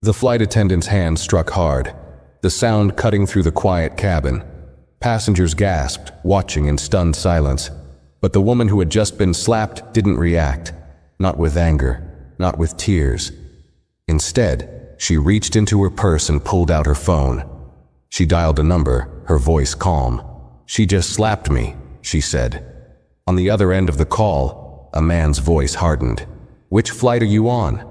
The flight attendant's hand struck hard, the sound cutting through the quiet cabin. Passengers gasped, watching in stunned silence. But the woman who had just been slapped didn't react. Not with anger, not with tears. Instead, she reached into her purse and pulled out her phone. She dialed a number, her voice calm. "She just slapped me," she said. On the other end of the call, a man's voice hardened. "Which flight are you on?"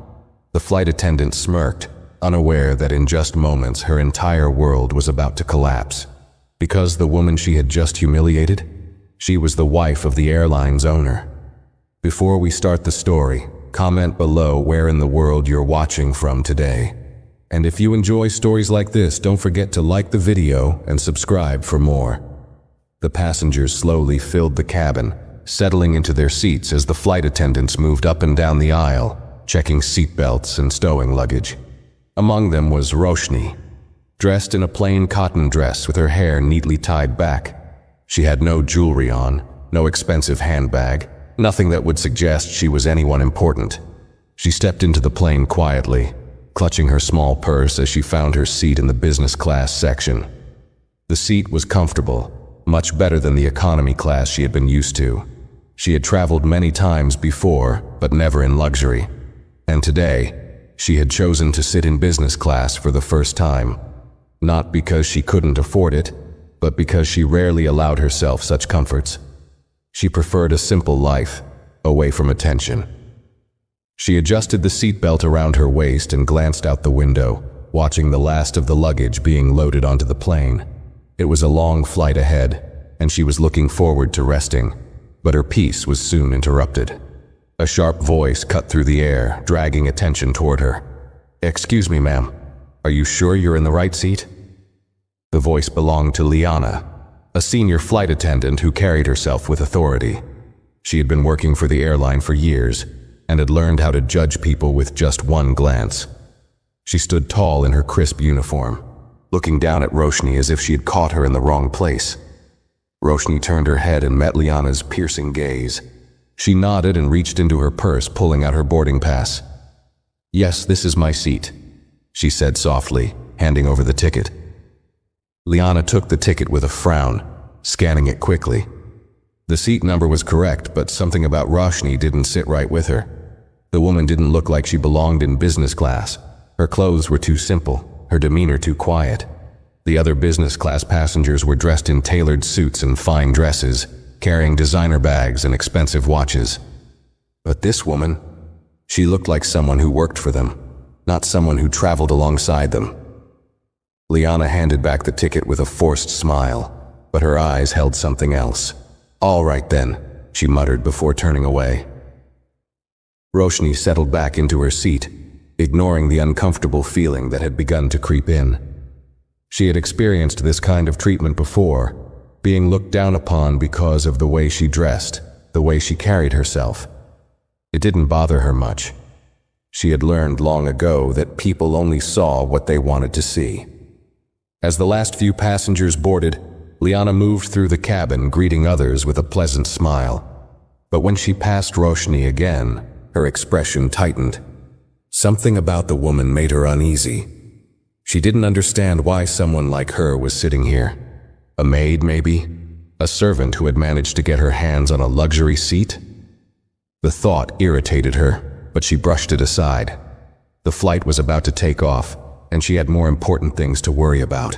The flight attendant smirked, unaware that in just moments her entire world was about to collapse. Because the woman she had just humiliated, she was the wife of the airline's owner. Before we start the story, comment below where in the world you're watching from today. And if you enjoy stories like this, don't forget to like the video and subscribe for more. The passengers slowly filled the cabin, settling into their seats as the flight attendants moved up and down the aisle, checking seatbelts and stowing luggage. Among them was Roshni, dressed in a plain cotton dress with her hair neatly tied back. She had no jewelry on, no expensive handbag, nothing that would suggest she was anyone important. She stepped into the plane quietly, clutching her small purse as she found her seat in the business class section. The seat was comfortable, much better than the economy class she had been used to. She had traveled many times before, but never in luxury. And today, she had chosen to sit in business class for the first time. Not because she couldn't afford it, but because she rarely allowed herself such comforts. She preferred a simple life, away from attention. She adjusted the seatbelt around her waist and glanced out the window, watching the last of the luggage being loaded onto the plane. It was a long flight ahead, and she was looking forward to resting, but her peace was soon interrupted. A sharp voice cut through the air, dragging attention toward her. "Excuse me, ma'am. Are you sure you're in the right seat?" The voice belonged to Liana, a senior flight attendant who carried herself with authority. She had been working for the airline for years and had learned how to judge people with just one glance. She stood tall in her crisp uniform, looking down at Roshni as if she had caught her in the wrong place. Roshni turned her head and met Liana's piercing gaze. She nodded and reached into her purse, pulling out her boarding pass. "Yes, this is my seat," she said softly, handing over the ticket. Liana took the ticket with a frown, scanning it quickly. The seat number was correct, but something about Roshni didn't sit right with her. The woman didn't look like she belonged in business class. Her clothes were too simple, her demeanor too quiet. The other business class passengers were dressed in tailored suits and fine dresses, carrying designer bags and expensive watches. But this woman, she looked like someone who worked for them, not someone who traveled alongside them. Liana handed back the ticket with a forced smile, but her eyes held something else. "All right then," she muttered before turning away. Roshni settled back into her seat, ignoring the uncomfortable feeling that had begun to creep in. She had experienced this kind of treatment before, being looked down upon because of the way she dressed, the way she carried herself. It didn't bother her much. She had learned long ago that people only saw what they wanted to see. As the last few passengers boarded, Liana moved through the cabin, greeting others with a pleasant smile. But when she passed Roshni again, her expression tightened. Something about the woman made her uneasy. She didn't understand why someone like her was sitting here. A maid, maybe? A servant who had managed to get her hands on a luxury seat? The thought irritated her, but she brushed it aside. The flight was about to take off, and she had more important things to worry about.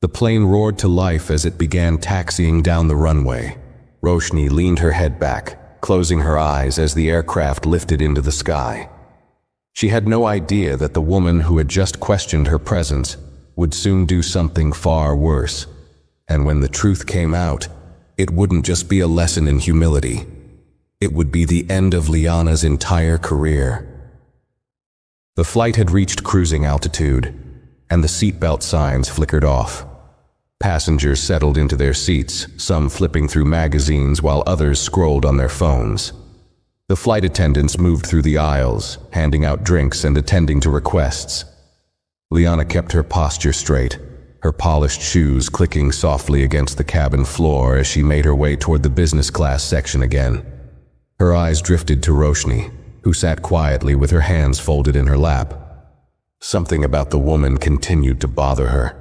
The plane roared to life as it began taxiing down the runway. Roshni leaned her head back, closing her eyes as the aircraft lifted into the sky. She had no idea that the woman who had just questioned her presence would soon do something far worse. And when the truth came out, it wouldn't just be a lesson in humility. It would be the end of Liana's entire career. The flight had reached cruising altitude, and the seatbelt signs flickered off. Passengers settled into their seats, some flipping through magazines while others scrolled on their phones. The flight attendants moved through the aisles, handing out drinks and attending to requests. Liana kept her posture straight, her polished shoes clicking softly against the cabin floor as she made her way toward the business class section again. Her eyes drifted to Roshni, who sat quietly with her hands folded in her lap. Something about the woman continued to bother her.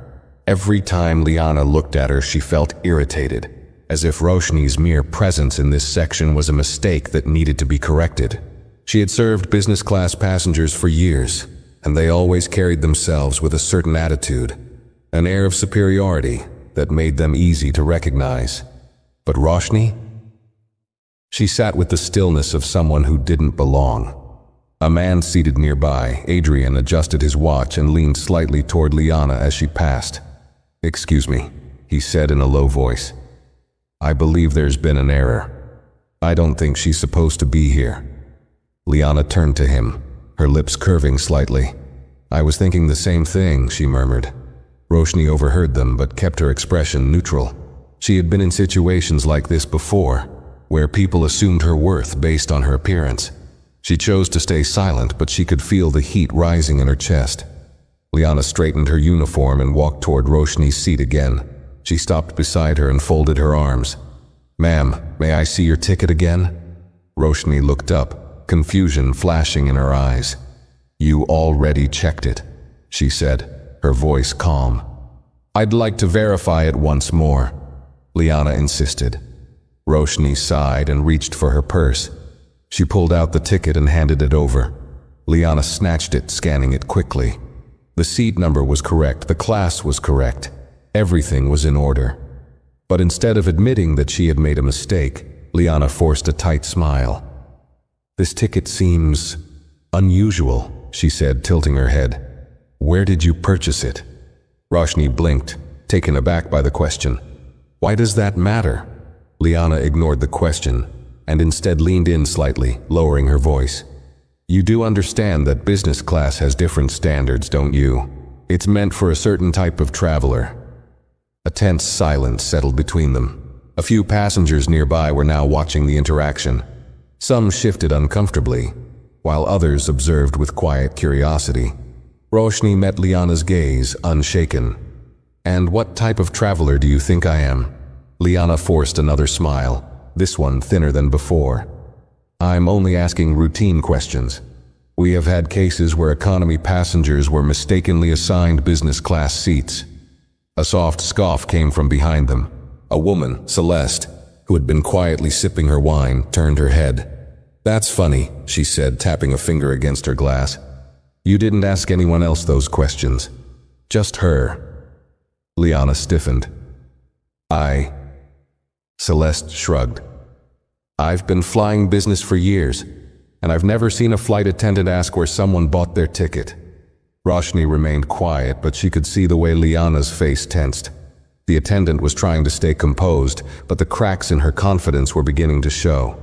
Every time Liana looked at her, she felt irritated, as if Roshni's mere presence in this section was a mistake that needed to be corrected. She had served business class passengers for years, and they always carried themselves with a certain attitude, an air of superiority that made them easy to recognize. But Roshni? She sat with the stillness of someone who didn't belong. A man seated nearby, Adrian, adjusted his watch and leaned slightly toward Liana as she passed. "Excuse me," he said in a low voice. "I believe there's been an error. I don't think she's supposed to be here." Liana turned to him, her lips curving slightly. "I was thinking the same thing," she murmured. Roshni overheard them but kept her expression neutral. She had been in situations like this before, where people assumed her worth based on her appearance. She chose to stay silent, but she could feel the heat rising in her chest. Liana straightened her uniform and walked toward Roshni's seat again. She stopped beside her and folded her arms. "Ma'am, may I see your ticket again?" Roshni looked up, confusion flashing in her eyes. "You already checked it," she said, her voice calm. "I'd like to verify it once more," Liana insisted. Roshni sighed and reached for her purse. She pulled out the ticket and handed it over. Liana snatched it, scanning it quickly. The seat number was correct, the class was correct. Everything was in order. But instead of admitting that she had made a mistake, Liana forced a tight smile. "This ticket seems unusual," she said, tilting her head. "Where did you purchase it?" Roshni blinked, taken aback by the question. "Why does that matter?" Liana ignored the question and instead leaned in slightly, lowering her voice. "You do understand that business class has different standards, don't you? It's meant for a certain type of traveler." A tense silence settled between them. A few passengers nearby were now watching the interaction. Some shifted uncomfortably, while others observed with quiet curiosity. Roshni met Liana's gaze, unshaken. "And what type of traveler do you think I am?" Liana forced another smile, this one thinner than before. "I'm only asking routine questions. We have had cases where economy passengers were mistakenly assigned business class seats." A soft scoff came from behind them. A woman, Celeste, who had been quietly sipping her wine, turned her head. "That's funny," she said, tapping a finger against her glass. "You didn't ask anyone else those questions. Just her." Liana stiffened. Celeste shrugged. "I've been flying business for years, and I've never seen a flight attendant ask where someone bought their ticket." Roshni remained quiet, but she could see the way Liana's face tensed. The attendant was trying to stay composed, but the cracks in her confidence were beginning to show.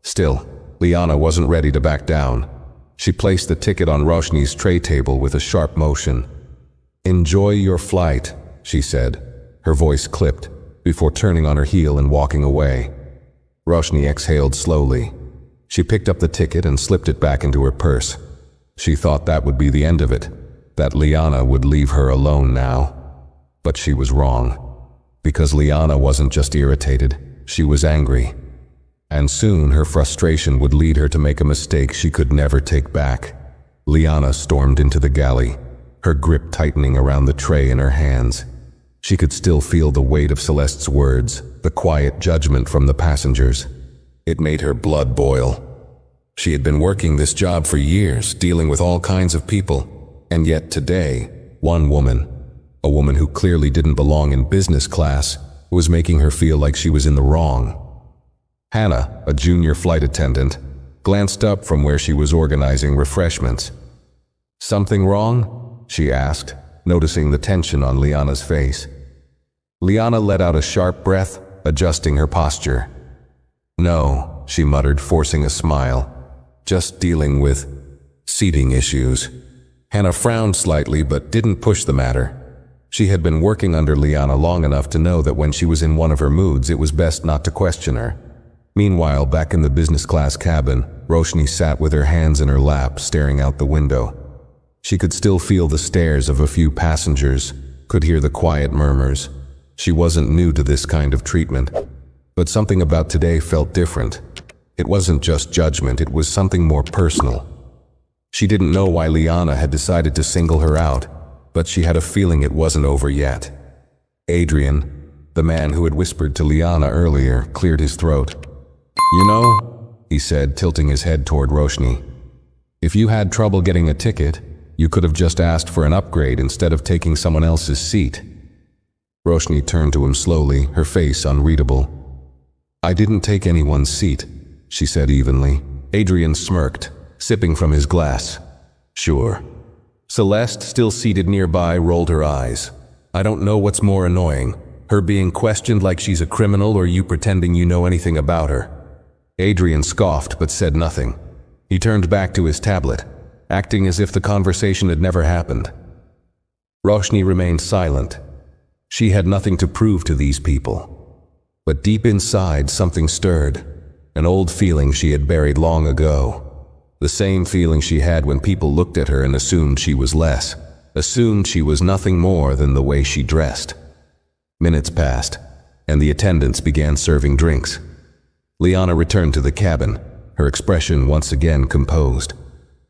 Still, Liana wasn't ready to back down. She placed the ticket on Roshni's tray table with a sharp motion. "Enjoy your flight," she said, her voice clipped, before turning on her heel and walking away. Roshni exhaled slowly. She picked up the ticket and slipped it back into her purse. She thought that would be the end of it, that Liana would leave her alone now. But she was wrong, because Liana wasn't just irritated, she was angry. And soon her frustration would lead her to make a mistake she could never take back. Liana stormed into the galley, her grip tightening around the tray in her hands. She could still feel the weight of Celeste's words, the quiet judgment from the passengers. It made her blood boil. She had been working this job for years, dealing with all kinds of people, and yet today, one woman, a woman who clearly didn't belong in business class, was making her feel like she was in the wrong. Hannah, a junior flight attendant, glanced up from where she was organizing refreshments. "Something wrong?" she asked, noticing the tension on Liana's face. Liana let out a sharp breath, adjusting her posture. "No," she muttered, forcing a smile. "Just dealing with seating issues." Hannah frowned slightly but didn't push the matter. She had been working under Liana long enough to know that when she was in one of her moods, it was best not to question her. Meanwhile, back in the business class cabin, Roshni sat with her hands in her lap, staring out the window. She could still feel the stares of a few passengers, could hear the quiet murmurs. She wasn't new to this kind of treatment, but something about today felt different. It wasn't just judgment, it was something more personal. She didn't know why Liana had decided to single her out, but she had a feeling it wasn't over yet. Adrian, the man who had whispered to Liana earlier, cleared his throat. "You know," he said, tilting his head toward Roshni, "if you had trouble getting a ticket, you could have just asked for an upgrade instead of taking someone else's seat." Roshni turned to him slowly, her face unreadable. "I didn't take anyone's seat," she said evenly. Adrian smirked, sipping from his glass. "Sure." Celeste, still seated nearby, rolled her eyes. "I don't know what's more annoying, her being questioned like she's a criminal or you pretending you know anything about her." Adrian scoffed but said nothing. He turned back to his tablet, acting as if the conversation had never happened. Roshni remained silent. She had nothing to prove to these people. But deep inside, something stirred, an old feeling she had buried long ago. The same feeling she had when people looked at her and assumed she was less, assumed she was nothing more than the way she dressed. Minutes passed, and the attendants began serving drinks. Liana returned to the cabin, her expression once again composed.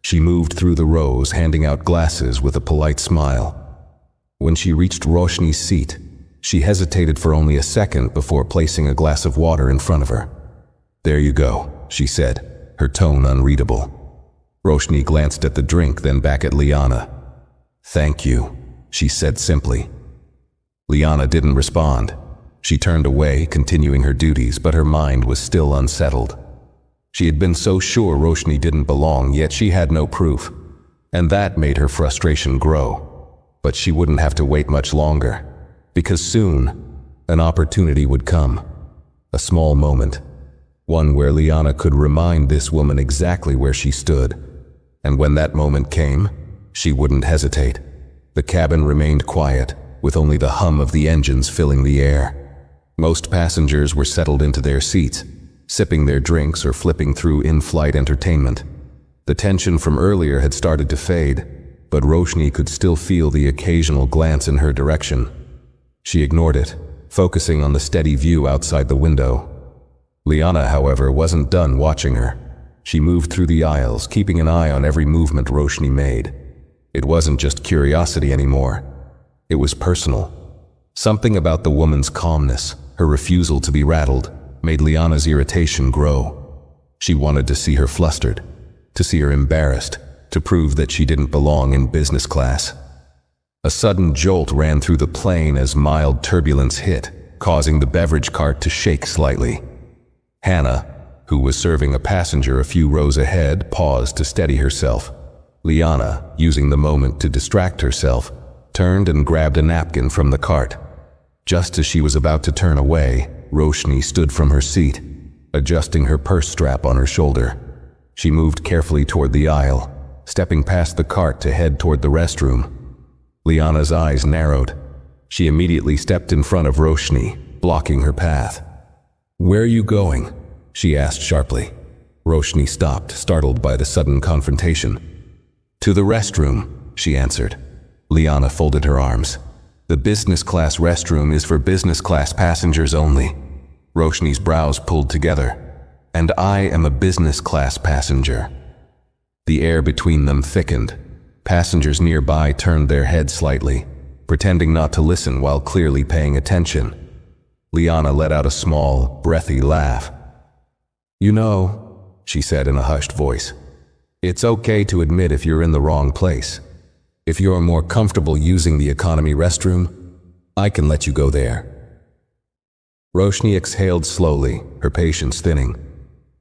She moved through the rows, handing out glasses with a polite smile. When she reached Roshni's seat, she hesitated for only a second before placing a glass of water in front of her. "There you go," she said, her tone unreadable. Roshni glanced at the drink, then back at Liana. "Thank you," she said simply. Liana didn't respond. She turned away, continuing her duties, but her mind was still unsettled. She had been so sure Roshni didn't belong, yet she had no proof, and that made her frustration grow. But she wouldn't have to wait much longer, because soon an opportunity would come. A small moment, one where Liana could remind this woman exactly where she stood. And when that moment came, she wouldn't hesitate. The cabin remained quiet, with only the hum of the engines filling the air. Most passengers were settled into their seats, sipping their drinks or flipping through in-flight entertainment. The tension from earlier had started to fade, but Roshni could still feel the occasional glance in her direction. She ignored it, focusing on the steady view outside the window. Liana, however, wasn't done watching her. She moved through the aisles, keeping an eye on every movement Roshni made. It wasn't just curiosity anymore. It was personal. Something about the woman's calmness, her refusal to be rattled, made Liana's irritation grow. She wanted to see her flustered, to see her embarrassed, to prove that she didn't belong in business class. A sudden jolt ran through the plane as mild turbulence hit, causing the beverage cart to shake slightly. Hannah, who was serving a passenger a few rows ahead, paused to steady herself. Liana, using the moment to distract herself, turned and grabbed a napkin from the cart. Just as she was about to turn away, Roshni stood from her seat, adjusting her purse strap on her shoulder. She moved carefully toward the aisle, stepping past the cart to head toward the restroom. Liana's eyes narrowed. She immediately stepped in front of Roshni, blocking her path. "Where are you going?" she asked sharply. Roshni stopped, startled by the sudden confrontation. "To the restroom," she answered. Liana folded her arms. "The business class restroom is for business class passengers only." Roshni's brows pulled together. "And I am a business class passenger." The air between them thickened. Passengers nearby turned their heads slightly, pretending not to listen while clearly paying attention. Liana let out a small, breathy laugh. "You know," she said in a hushed voice, "it's okay to admit if you're in the wrong place. If you're more comfortable using the economy restroom, I can let you go there." Roshni exhaled slowly, her patience thinning.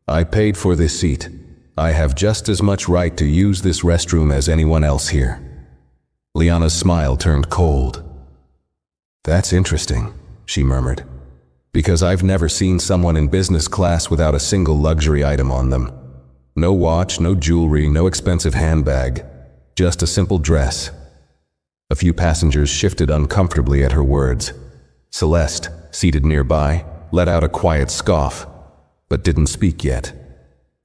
"I paid for this seat. I have just as much right to use this restroom as anyone else here." Liana's smile turned cold. "That's interesting," she murmured, "because I've never seen someone in business class without a single luxury item on them. No watch, no jewelry, no expensive handbag, just a simple dress." A few passengers shifted uncomfortably at her words. Celeste, seated nearby, let out a quiet scoff, but didn't speak yet.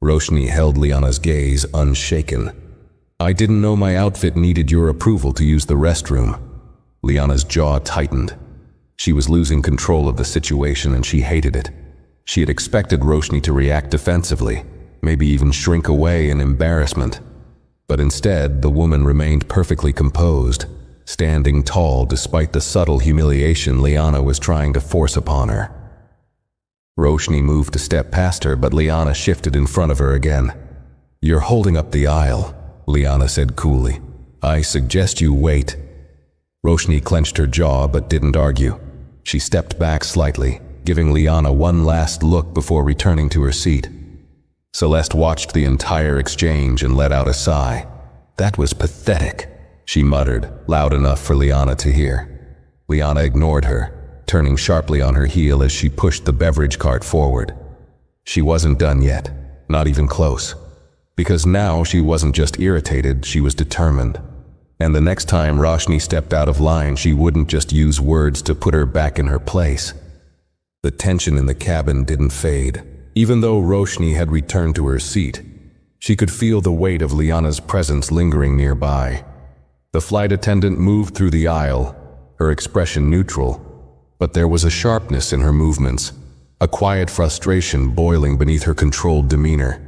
Roshni held Liana's gaze unshaken. "I didn't know my outfit needed your approval to use the restroom." Liana's jaw tightened. She was losing control of the situation and she hated it. She had expected Roshni to react defensively, maybe even shrink away in embarrassment. But instead, the woman remained perfectly composed, standing tall despite the subtle humiliation Liana was trying to force upon her. Roshni moved a step past her, but Liana shifted in front of her again. "You're holding up the aisle," Liana said coolly. "I suggest you wait." Roshni clenched her jaw but didn't argue. She stepped back slightly, giving Liana one last look before returning to her seat. Celeste watched the entire exchange and let out a sigh. "That was pathetic," she muttered, loud enough for Liana to hear. Liana ignored her, turning sharply on her heel as she pushed the beverage cart forward. She wasn't done yet, not even close. Because now she wasn't just irritated, she was determined. And the next time Roshni stepped out of line, she wouldn't just use words to put her back in her place. The tension in the cabin didn't fade. Even though Roshni had returned to her seat, she could feel the weight of Liana's presence lingering nearby. The flight attendant moved through the aisle, her expression neutral, but there was a sharpness in her movements, a quiet frustration boiling beneath her controlled demeanor.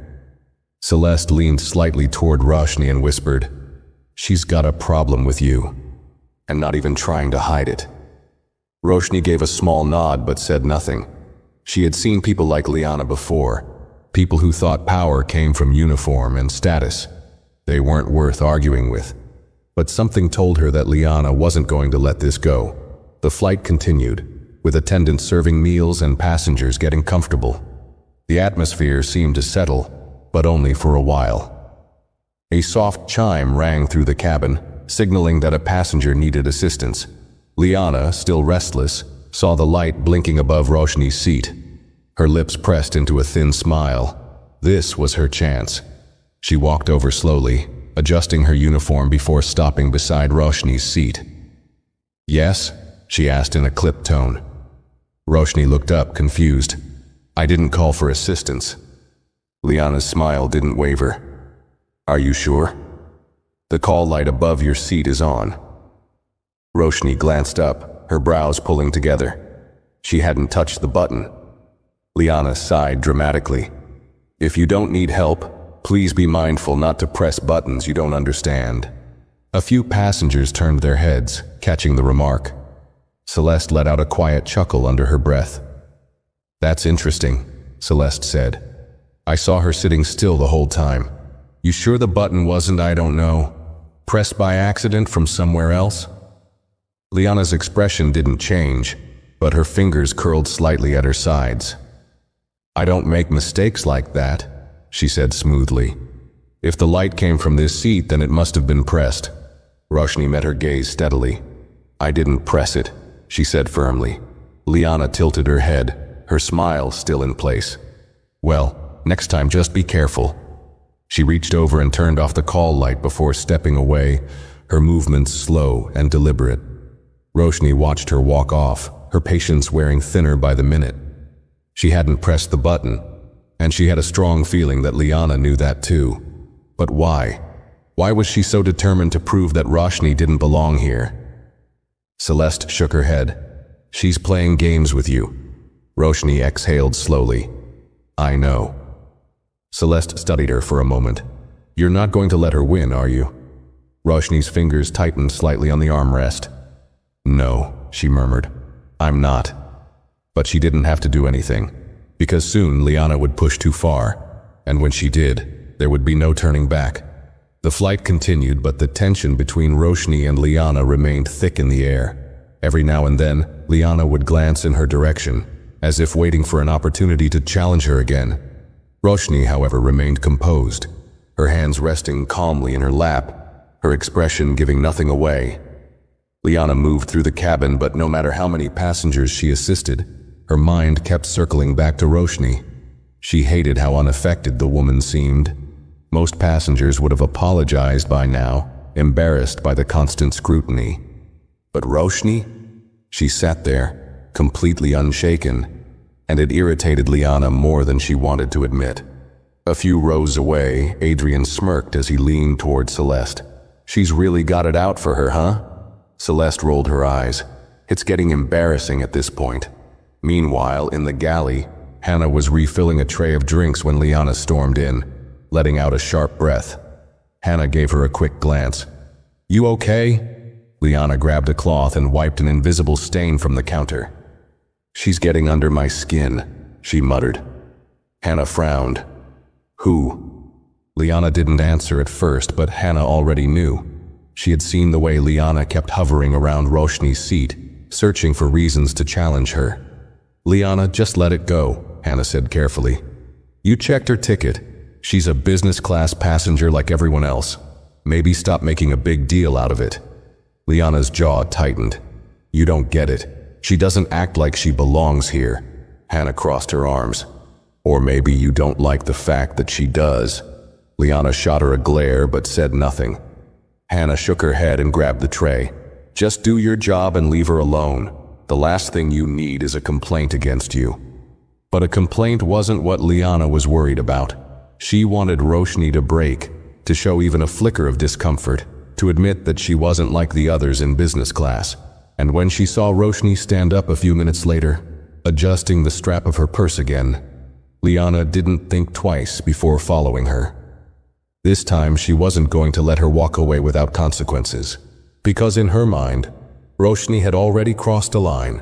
Celeste leaned slightly toward Roshni and whispered, "She's got a problem with you, and not even trying to hide it." Roshni gave a small nod but said nothing. She had seen people like Liana before, people who thought power came from uniform and status. They weren't worth arguing with. But something told her that Liana wasn't going to let this go. The flight continued, with attendants serving meals and passengers getting comfortable. The atmosphere seemed to settle, but only for a while. A soft chime rang through the cabin, signaling that a passenger needed assistance. Liana, still restless, saw the light blinking above Roshni's seat. Her lips pressed into a thin smile. This was her chance. She walked over slowly, adjusting her uniform before stopping beside Roshni's seat. "Yes?" she asked in a clipped tone. Roshni looked up, confused. "I didn't call for assistance." Liana's smile didn't waver. "Are you sure? The call light above your seat is on." Roshni glanced up, her brows pulling together. She hadn't touched the button. Liana sighed dramatically. "If you don't need help, please be mindful not to press buttons you don't understand." A few passengers turned their heads, catching the remark. Celeste let out a quiet chuckle under her breath. "That's interesting," Celeste said. "I saw her sitting still the whole time. You sure the button wasn't, I don't know, pressed by accident from somewhere else?" Liana's expression didn't change, but her fingers curled slightly at her sides. "I don't make mistakes like that," she said smoothly. "If the light came from this seat, then it must have been pressed." Roshni met her gaze steadily. "I didn't press it," she said firmly. Liana tilted her head, her smile still in place. "Well, next time just be careful." She reached over and turned off the call light before stepping away, her movements slow and deliberate. Roshni watched her walk off, her patience wearing thinner by the minute. She hadn't pressed the button, and she had a strong feeling that Liana knew that too. But why? Why was she so determined to prove that Roshni didn't belong here? Celeste shook her head. "She's playing games with you." Roshni exhaled slowly. "I know." Celeste studied her for a moment. "You're not going to let her win, are you?" Roshni's fingers tightened slightly on the armrest. "No," she murmured. "I'm not." But she didn't have to do anything, because soon Liana would push too far, and when she did, there would be no turning back. The flight continued, but the tension between Roshni and Liana remained thick in the air. Every now and then, Liana would glance in her direction, as if waiting for an opportunity to challenge her again. Roshni, however, remained composed, her hands resting calmly in her lap, her expression giving nothing away. Liana moved through the cabin, but no matter how many passengers she assisted, her mind kept circling back to Roshni. She hated how unaffected the woman seemed. Most passengers would have apologized by now, embarrassed by the constant scrutiny. But Roshni? She sat there, completely unshaken, and it irritated Liana more than she wanted to admit. A few rows away, Adrian smirked as he leaned toward Celeste. "She's really got it out for her, huh?" Celeste rolled her eyes. "It's getting embarrassing at this point." Meanwhile, in the galley, Hannah was refilling a tray of drinks when Liana stormed in, letting out a sharp breath. Hannah gave her a quick glance. "You okay?" Liana grabbed a cloth and wiped an invisible stain from the counter. "She's getting under my skin," she muttered. Hannah frowned. "Who?" Liana didn't answer at first, but Hannah already knew. She had seen the way Liana kept hovering around Roshni's seat, searching for reasons to challenge her. "Liana, just let it go," Hannah said carefully. "You checked her ticket. She's a business-class passenger like everyone else. Maybe stop making a big deal out of it." Liana's jaw tightened. "You don't get it. She doesn't act like she belongs here." Hannah crossed her arms. "Or maybe you don't like the fact that she does." Liana shot her a glare but said nothing. Hannah shook her head and grabbed the tray. "Just do your job and leave her alone. The last thing you need is a complaint against you." But a complaint wasn't what Liana was worried about. She wanted Roshni to break, to show even a flicker of discomfort, to admit that she wasn't like the others in business class. And when she saw Roshni stand up a few minutes later, adjusting the strap of her purse again, Liana didn't think twice before following her. This time she wasn't going to let her walk away without consequences, because in her mind, Roshni had already crossed a line,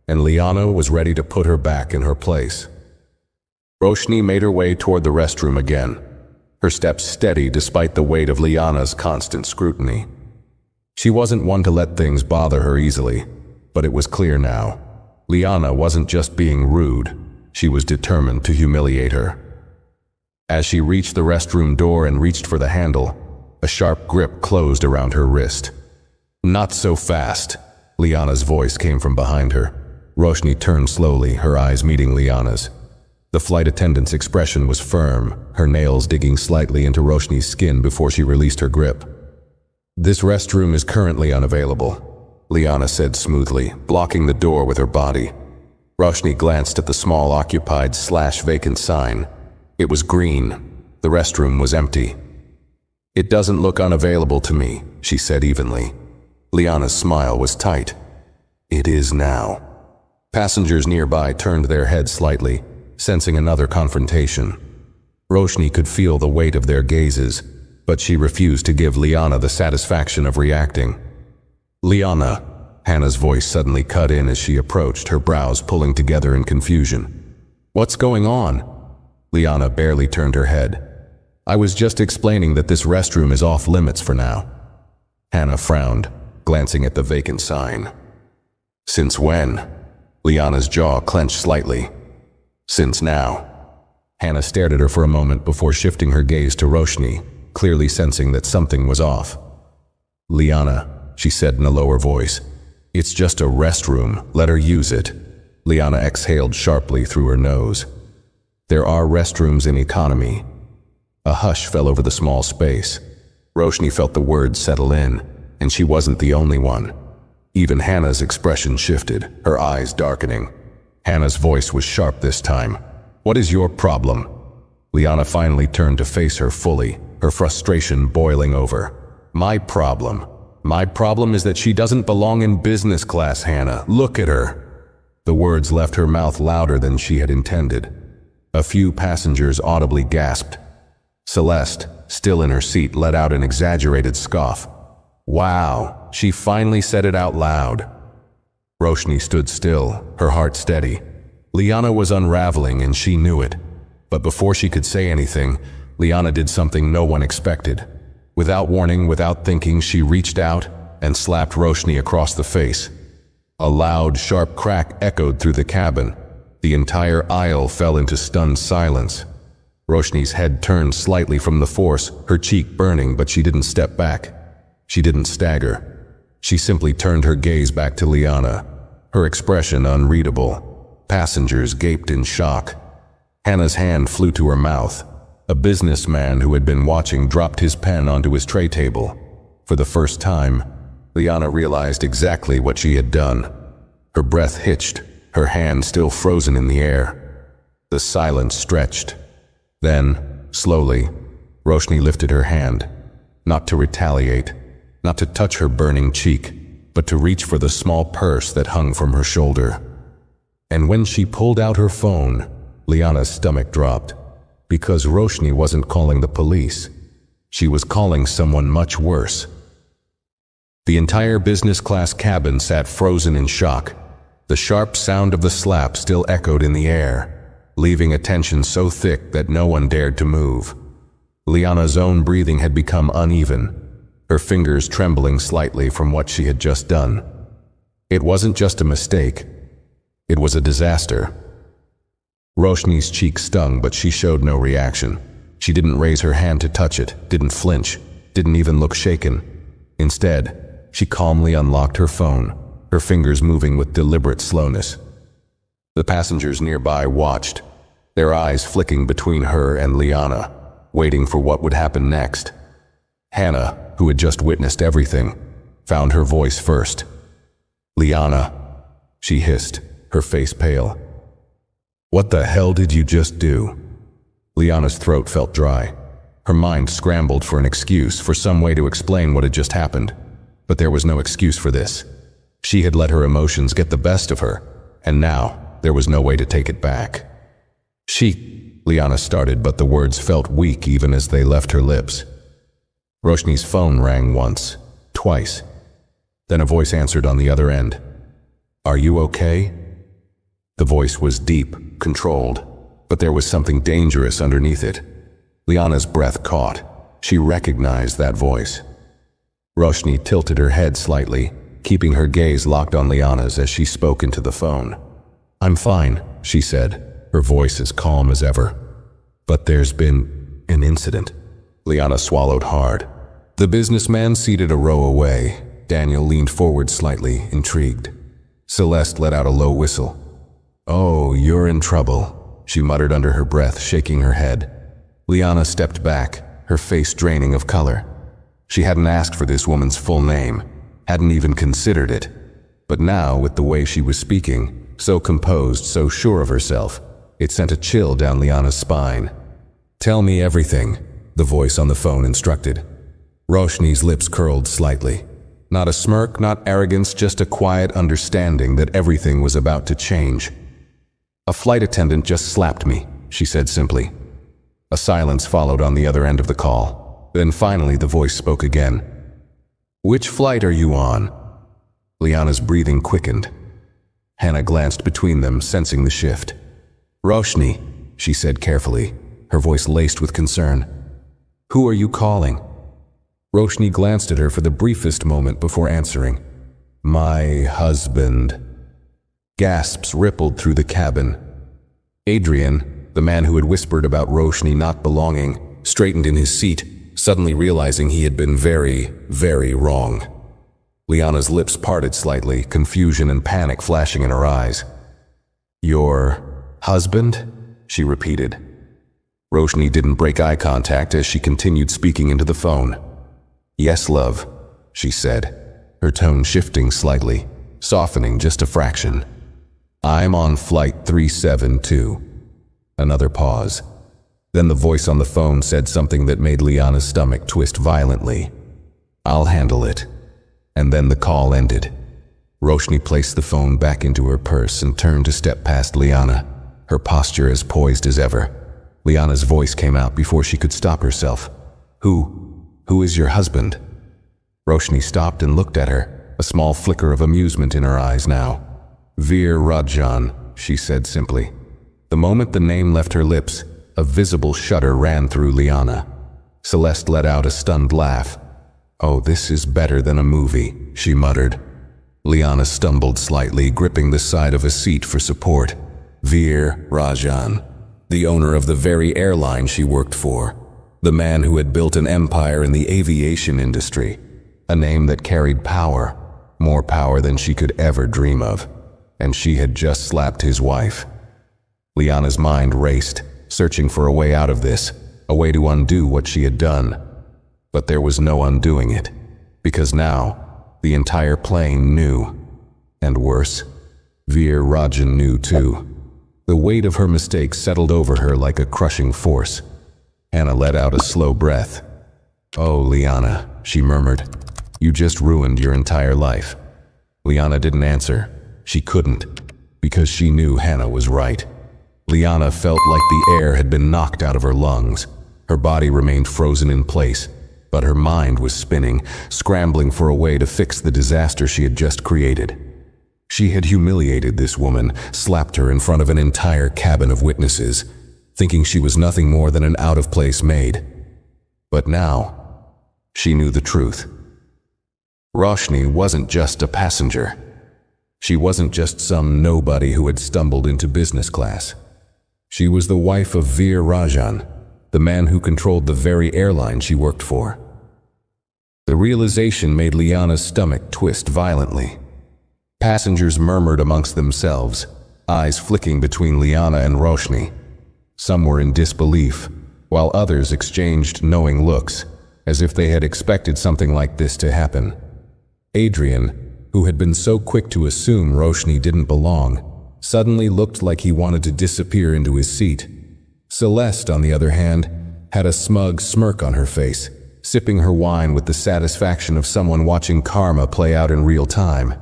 and Liana was ready to put her back in her place. Roshni made her way toward the restroom again, her steps steady despite the weight of Liana's constant scrutiny. She wasn't one to let things bother her easily, but it was clear now. Liana wasn't just being rude, she was determined to humiliate her. As she reached the restroom door and reached for the handle, a sharp grip closed around her wrist. "Not so fast," Liana's voice came from behind her. Roshni turned slowly, her eyes meeting Liana's. The flight attendant's expression was firm, her nails digging slightly into Roshni's skin before she released her grip. "This restroom is currently unavailable," Liana said smoothly, blocking the door with her body. Roshni glanced at the small occupied/vacant sign. It was green. The restroom was empty. "It doesn't look unavailable to me," she said evenly. Liana's smile was tight. "It is now." Passengers nearby turned their heads slightly, sensing another confrontation. Roshni could feel the weight of their gazes, but she refused to give Liana the satisfaction of reacting. "Liana," Hannah's voice suddenly cut in as she approached, her brows pulling together in confusion. "What's going on?" Liana barely turned her head. "I was just explaining that this restroom is off limits for now." Hannah frowned, glancing at the vacant sign. "Since when?" Liana's jaw clenched slightly. "Since now." Hannah stared at her for a moment before shifting her gaze to Roshni, clearly sensing that something was off. "Liana," she said in a lower voice, "it's just a restroom, let her use it." Liana exhaled sharply through her nose. "There are restrooms in economy." A hush fell over the small space. Roshni felt the words settle in, and she wasn't the only one. Even Hannah's expression shifted, her eyes darkening. Hannah's voice was sharp this time. "What is your problem?" Liana finally turned to face her fully, her frustration boiling over. "My problem? My problem is that she doesn't belong in business class, Hannah. Look at her." The words left her mouth louder than she had intended. A few passengers audibly gasped. Celeste, still in her seat, let out an exaggerated scoff. "Wow," she finally said it out loud. Roshni stood still, her heart steady. Liana was unraveling and she knew it. But before she could say anything, Liana did something no one expected. Without warning, without thinking, she reached out and slapped Roshni across the face. A loud, sharp crack echoed through the cabin. The entire aisle fell into stunned silence. Roshni's head turned slightly from the force, her cheek burning, but she didn't step back. She didn't stagger. She simply turned her gaze back to Liana, her expression unreadable. Passengers gaped in shock. Hannah's hand flew to her mouth. A businessman who had been watching dropped his pen onto his tray table. For the first time, Liana realized exactly what she had done. Her breath hitched, her hand still frozen in the air. The silence stretched. Then, slowly, Roshni lifted her hand, not to retaliate, not to touch her burning cheek, but to reach for the small purse that hung from her shoulder. And when she pulled out her phone, Liana's stomach dropped, because Roshni wasn't calling the police. She was calling someone much worse. The entire business class cabin sat frozen in shock. The sharp sound of the slap still echoed in the air, leaving a tension so thick that no one dared to move. Liana's own breathing had become uneven, her fingers trembling slightly from what she had just done. It wasn't just a mistake. It was a disaster. Roshni's cheek stung, but she showed no reaction. She didn't raise her hand to touch it, didn't flinch, didn't even look shaken. Instead, she calmly unlocked her phone, her fingers moving with deliberate slowness. The passengers nearby watched, their eyes flicking between her and Liana, waiting for what would happen next. Hannah, who had just witnessed everything, found her voice first. "Liana," she hissed, her face pale. "What the hell did you just do?" Liana's throat felt dry. Her mind scrambled for an excuse, for some way to explain what had just happened. But there was no excuse for this. She had let her emotions get the best of her, and now there was no way to take it back. Liana started, but the words felt weak even as they left her lips. Roshni's phone rang once, twice. Then a voice answered on the other end. "Are you okay?" The voice was deep, controlled, but there was something dangerous underneath it. Liana's breath caught. She recognized that voice. Roshni tilted her head slightly, keeping her gaze locked on Liana's as she spoke into the phone. "I'm fine," she said, her voice as calm as ever. "But there's been an incident." Liana swallowed hard. The businessman seated a row away. Daniel leaned forward slightly, intrigued. Celeste let out a low whistle. "Oh, you're in trouble," she muttered under her breath, shaking her head. Liana stepped back, her face draining of color. She hadn't asked for this woman's full name, hadn't even considered it. But now, with the way she was speaking, so composed, so sure of herself, it sent a chill down Liana's spine. "Tell me everything," the voice on the phone instructed. Roshni's lips curled slightly. Not a smirk, not arrogance, just a quiet understanding that everything was about to change. "A flight attendant just slapped me," she said simply. A silence followed on the other end of the call. Then finally the voice spoke again. "Which flight are you on?" Liana's breathing quickened. Hannah glanced between them, sensing the shift. "Roshni," she said carefully, her voice laced with concern. "Who are you calling?" Roshni glanced at her for the briefest moment before answering. "My husband." Gasps rippled through the cabin. Adrian, the man who had whispered about Roshni not belonging, straightened in his seat, suddenly realizing he had been very, very wrong. Liana's lips parted slightly, confusion and panic flashing in her eyes. "Your husband?" she repeated. Roshni didn't break eye contact as she continued speaking into the phone. "Yes, love," she said, her tone shifting slightly, softening just a fraction. "I'm on flight 372. Another pause. Then the voice on the phone said something that made Liana's stomach twist violently. "I'll handle it." And then the call ended. Roshni placed the phone back into her purse and turned to step past Liana, her posture as poised as ever. Liana's voice came out before she could stop herself. Who is your husband?" Roshni stopped and looked at her, a small flicker of amusement in her eyes now. "Veer Rajan," she said simply. The moment the name left her lips, a visible shudder ran through Liana. Celeste let out a stunned laugh. "Oh, this is better than a movie," she muttered. Liana stumbled slightly, gripping the side of a seat for support. Veer Rajan, the owner of the very airline she worked for. The man who had built an empire in the aviation industry. A name that carried power, more power than she could ever dream of. And she had just slapped his wife. Liana's mind raced, searching for a way out of this, a way to undo what she had done. But there was no undoing it, because now, the entire plane knew. And worse, Veer Rajan knew too. The weight of her mistake settled over her like a crushing force. Hannah let out a slow breath. "Oh, Liana," she murmured, "you just ruined your entire life." Liana didn't answer. She couldn't, because she knew Hannah was right. Liana felt like the air had been knocked out of her lungs. Her body remained frozen in place, but her mind was spinning, scrambling for a way to fix the disaster she had just created. She had humiliated this woman, slapped her in front of an entire cabin of witnesses, thinking she was nothing more than an out-of-place maid. But now, she knew the truth. Roshni wasn't just a passenger. She wasn't just some nobody who had stumbled into business class. She was the wife of Veer Rajan, the man who controlled the very airline she worked for. The realization made Liana's stomach twist violently. Passengers murmured amongst themselves, eyes flicking between Liana and Roshni. Some were in disbelief, while others exchanged knowing looks, as if they had expected something like this to happen. Adrian, who had been so quick to assume Roshni didn't belong, suddenly looked like he wanted to disappear into his seat. Celeste, on the other hand, had a smug smirk on her face, sipping her wine with the satisfaction of someone watching karma play out in real time.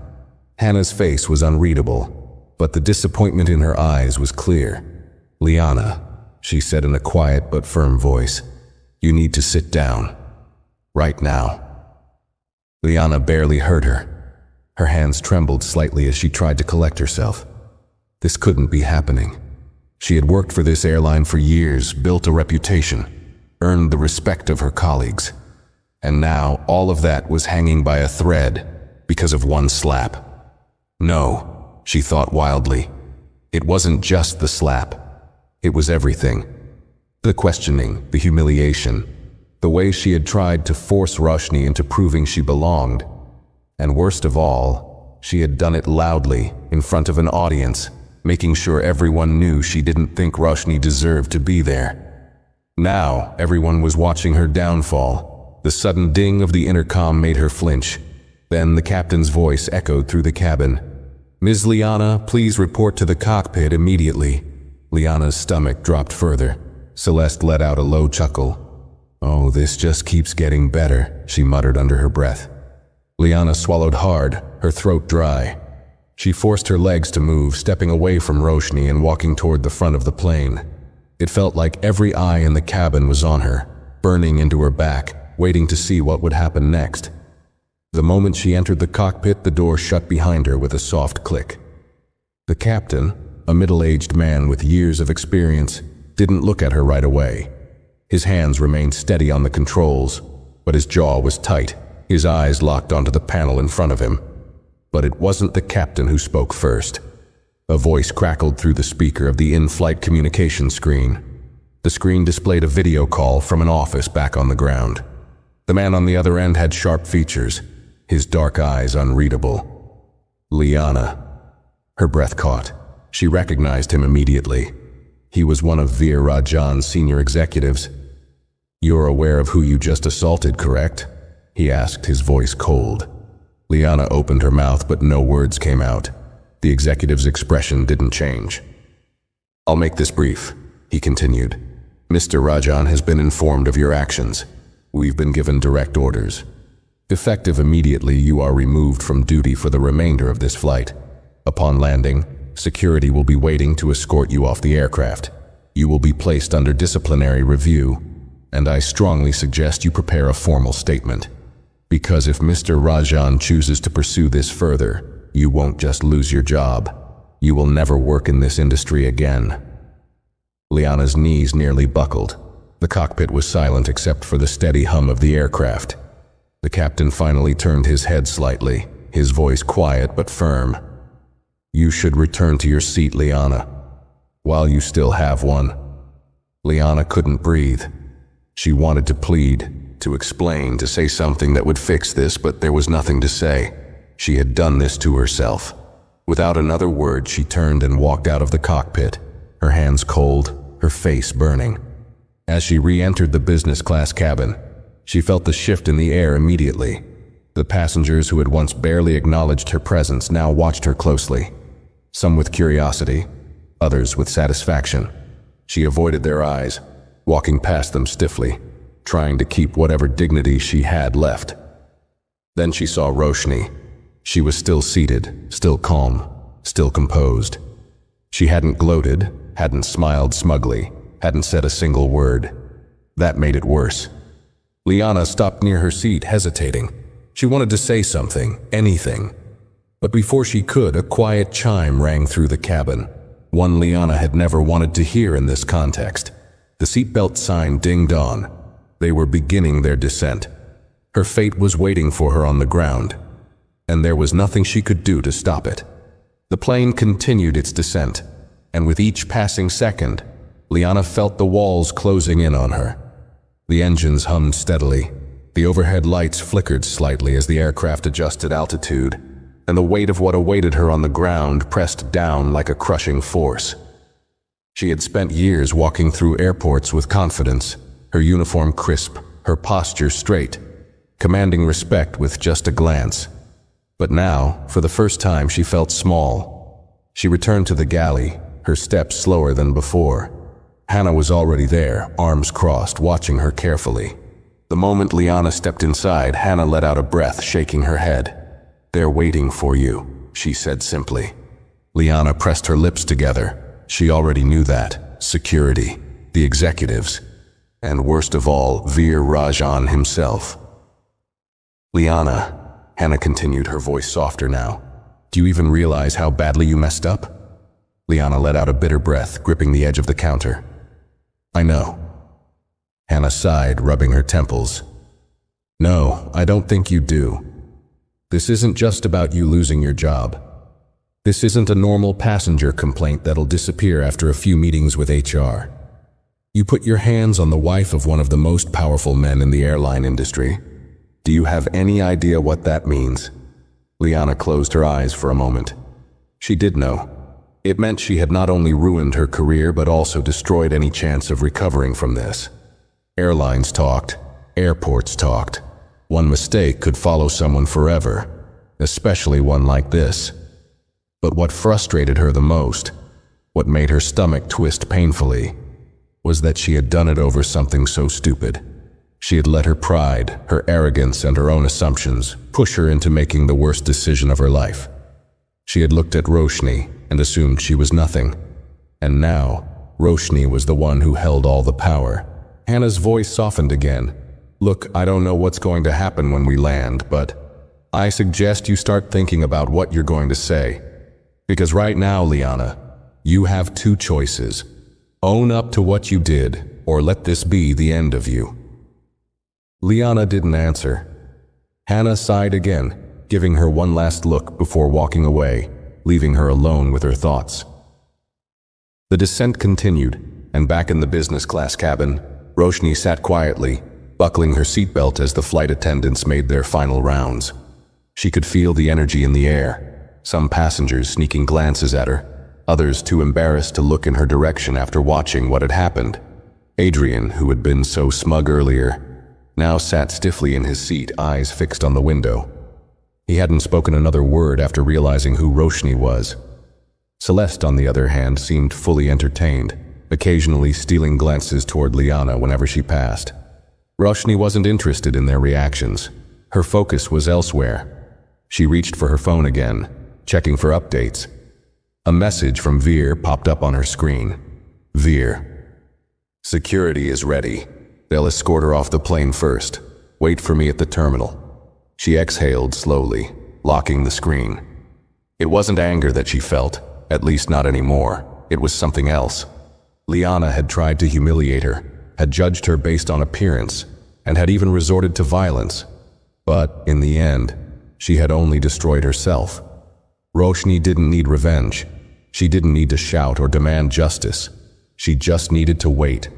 Hannah's face was unreadable, but the disappointment in her eyes was clear. "Liana," she said in a quiet but firm voice, "you need to sit down. Right now." Liana barely heard her. Her hands trembled slightly as she tried to collect herself. This couldn't be happening. She had worked for this airline for years, built a reputation, earned the respect of her colleagues. And now all of that was hanging by a thread because of one slap. No, she thought wildly. It wasn't just the slap. It was everything. The questioning, the humiliation, the way she had tried to force Roshni into proving she belonged. And worst of all, she had done it loudly, in front of an audience, making sure everyone knew she didn't think Roshni deserved to be there. Now, everyone was watching her downfall. The sudden ding of the intercom made her flinch. Then the captain's voice echoed through the cabin. "Ms. Liana, please report to the cockpit immediately." Liana's stomach dropped further. Celeste let out a low chuckle. "Oh, this just keeps getting better," she muttered under her breath. Liana swallowed hard, her throat dry. She forced her legs to move, stepping away from Roshni and walking toward the front of the plane. It felt like every eye in the cabin was on her, burning into her back, waiting to see what would happen next. The moment she entered the cockpit, the door shut behind her with a soft click. The captain, a middle-aged man with years of experience, didn't look at her right away. His hands remained steady on the controls, but his jaw was tight, his eyes locked onto the panel in front of him. But it wasn't the captain who spoke first. A voice crackled through the speaker of the in-flight communication screen. The screen displayed a video call from an office back on the ground. The man on the other end had sharp features, his dark eyes unreadable. "Liana." Her breath caught. She recognized him immediately. He was one of Veer Rajan's senior executives. "You're aware of who you just assaulted, correct?" he asked, his voice cold. Liana opened her mouth, but no words came out. The executive's expression didn't change. "I'll make this brief," he continued. "Mr. Rajan has been informed of your actions. We've been given direct orders. Effective immediately, you are removed from duty for the remainder of this flight. Upon landing, security will be waiting to escort you off the aircraft. You will be placed under disciplinary review, and I strongly suggest you prepare a formal statement. Because if Mr. Rajan chooses to pursue this further, you won't just lose your job. You will never work in this industry again." Liana's knees nearly buckled. The cockpit was silent except for the steady hum of the aircraft. The captain finally turned his head slightly, his voice quiet but firm. "You should return to your seat, Liana, while you still have one." Liana couldn't breathe. She wanted to plead, to explain, to say something that would fix this, but there was nothing to say. She had done this to herself. Without another word, she turned and walked out of the cockpit, her hands cold, her face burning. As she re-entered the business class cabin, she felt the shift in the air immediately. The passengers who had once barely acknowledged her presence now watched her closely, some with curiosity, others with satisfaction. She avoided their eyes, walking past them stiffly, trying to keep whatever dignity she had left. Then she saw Roshni. She was still seated, still calm, still composed. She hadn't gloated, hadn't smiled smugly, hadn't said a single word. That made it worse. Liana stopped near her seat, hesitating. She wanted to say something, anything. But before she could, a quiet chime rang through the cabin. One Liana had never wanted to hear in this context. The seatbelt sign dinged on. They were beginning their descent. Her fate was waiting for her on the ground, and there was nothing she could do to stop it. The plane continued its descent, and with each passing second, Liana felt the walls closing in on her. The engines hummed steadily. The overhead lights flickered slightly as the aircraft adjusted altitude, and the weight of what awaited her on the ground pressed down like a crushing force. She had spent years walking through airports with confidence, her uniform crisp, her posture straight, commanding respect with just a glance. But now, for the first time, she felt small. She returned to the galley, her steps slower than before. Hannah was already there, arms crossed, watching her carefully. The moment Liana stepped inside, Hannah let out a breath, shaking her head. "They're waiting for you," she said simply. Liana pressed her lips together. She already knew that. Security, the executives, and worst of all, Veer Rajan himself. "Liana," Hannah continued, her voice softer now, "do you even realize how badly you messed up?" Liana let out a bitter breath, gripping the edge of the counter. "I know." Hannah sighed, rubbing her temples. "No, I don't think you do. This isn't just about you losing your job. This isn't a normal passenger complaint that'll disappear after a few meetings with HR. You put your hands on the wife of one of the most powerful men in the airline industry. Do you have any idea what that means?" Liana closed her eyes for a moment. She did know. It meant she had not only ruined her career but also destroyed any chance of recovering from this. Airlines talked, airports talked. One mistake could follow someone forever, especially one like this. But what frustrated her the most, what made her stomach twist painfully, was that she had done it over something so stupid. She had let her pride, her arrogance, and her own assumptions push her into making the worst decision of her life. She had looked at Roshni and assumed she was nothing. And now, Roshni was the one who held all the power. Hannah's voice softened again. "Look, I don't know what's going to happen when we land, but I suggest you start thinking about what you're going to say. Because right now, Liana, you have two choices. Own up to what you did, or let this be the end of you." Liana didn't answer. Hannah sighed again, giving her one last look before walking away, leaving her alone with her thoughts. The descent continued, and back in the business class cabin, Roshni sat quietly, buckling her seatbelt as the flight attendants made their final rounds. She could feel the energy in the air, some passengers sneaking glances at her, others too embarrassed to look in her direction after watching what had happened. Adrian, who had been so smug earlier, now sat stiffly in his seat, eyes fixed on the window. He hadn't spoken another word after realizing who Roshni was. Celeste, on the other hand, seemed fully entertained, occasionally stealing glances toward Liana whenever she passed. Roshni wasn't interested in their reactions. Her focus was elsewhere. She reached for her phone again, checking for updates. A message from Veer popped up on her screen. "Veer. Security is ready. They'll escort her off the plane first. Wait for me at the terminal." She exhaled slowly, locking the screen. It wasn't anger that she felt, at least not anymore. It was something else. Liana had tried to humiliate her, had judged her based on appearance, and had even resorted to violence. But, in the end, she had only destroyed herself. Roshni didn't need revenge. She didn't need to shout or demand justice. She just needed to wait.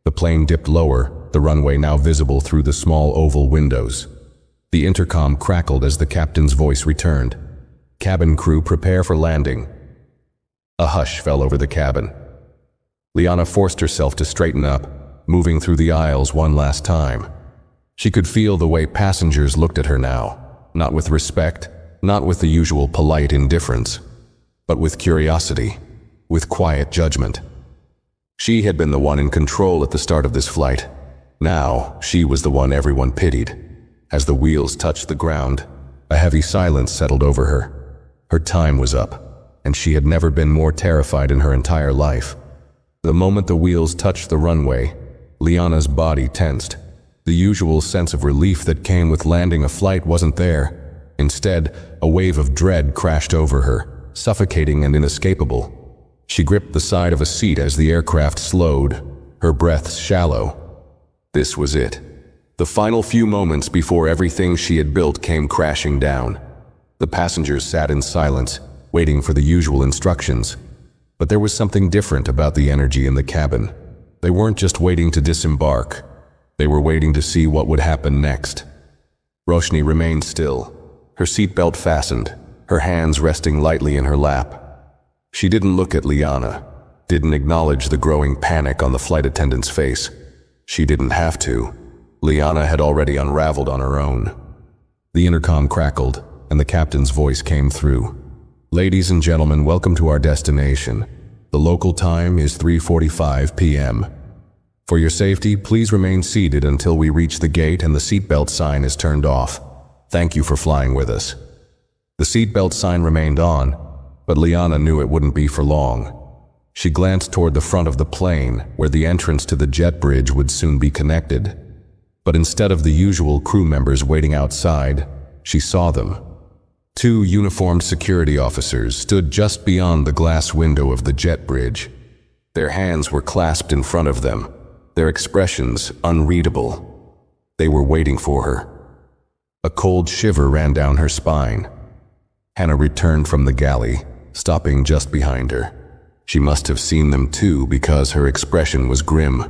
The plane dipped lower, the runway now visible through the small oval windows. The intercom crackled as the captain's voice returned. "Cabin crew, prepare for landing." A hush fell over the cabin. Liana forced herself to straighten up, moving through the aisles one last time. She could feel the way passengers looked at her now, not with respect, not with the usual polite indifference, but with curiosity, with quiet judgment. She had been the one in control at the start of this flight. Now, she was the one everyone pitied. As the wheels touched the ground, a heavy silence settled over her. Her time was up, and she had never been more terrified in her entire life. The moment the wheels touched the runway, Liana's body tensed. The usual sense of relief that came with landing a flight wasn't there. Instead, a wave of dread crashed over her, suffocating and inescapable. She gripped the side of a seat as the aircraft slowed, her breaths shallow. This was it. The final few moments before everything she had built came crashing down. The passengers sat in silence, waiting for the usual instructions. But there was something different about the energy in the cabin. They weren't just waiting to disembark. They were waiting to see what would happen next. Roshni remained still, her seatbelt fastened, her hands resting lightly in her lap. She didn't look at Liana, didn't acknowledge the growing panic on the flight attendant's face. She didn't have to. Liana had already unraveled on her own. The intercom crackled, and the captain's voice came through. "Ladies and gentlemen, welcome to our destination. The local time is 3:45 p.m. For your safety, please remain seated until we reach the gate and the seatbelt sign is turned off. Thank you for flying with us." The seatbelt sign remained on, but Liana knew it wouldn't be for long. She glanced toward the front of the plane, where the entrance to the jet bridge would soon be connected. But instead of the usual crew members waiting outside, she saw them. Two uniformed security officers stood just beyond the glass window of the jet bridge. Their hands were clasped in front of them, their expressions unreadable. They were waiting for her. A cold shiver ran down her spine. Hannah returned from the galley, stopping just behind her. She must have seen them too, because her expression was grim.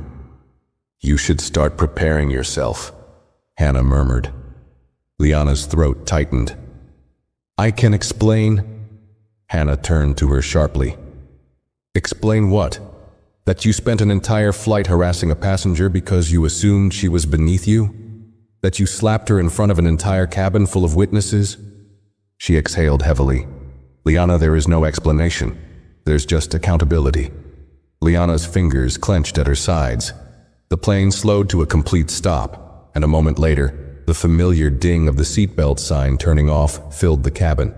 "You should start preparing yourself," Hannah murmured. Liana's throat tightened. "I can explain." Hannah turned to her sharply. "Explain what? That you spent an entire flight harassing a passenger because you assumed she was beneath you? That you slapped her in front of an entire cabin full of witnesses?" She exhaled heavily. "Liana, there is no explanation. There's just accountability." Liana's fingers clenched at her sides. The plane slowed to a complete stop, and a moment later, the familiar ding of the seatbelt sign turning off filled the cabin.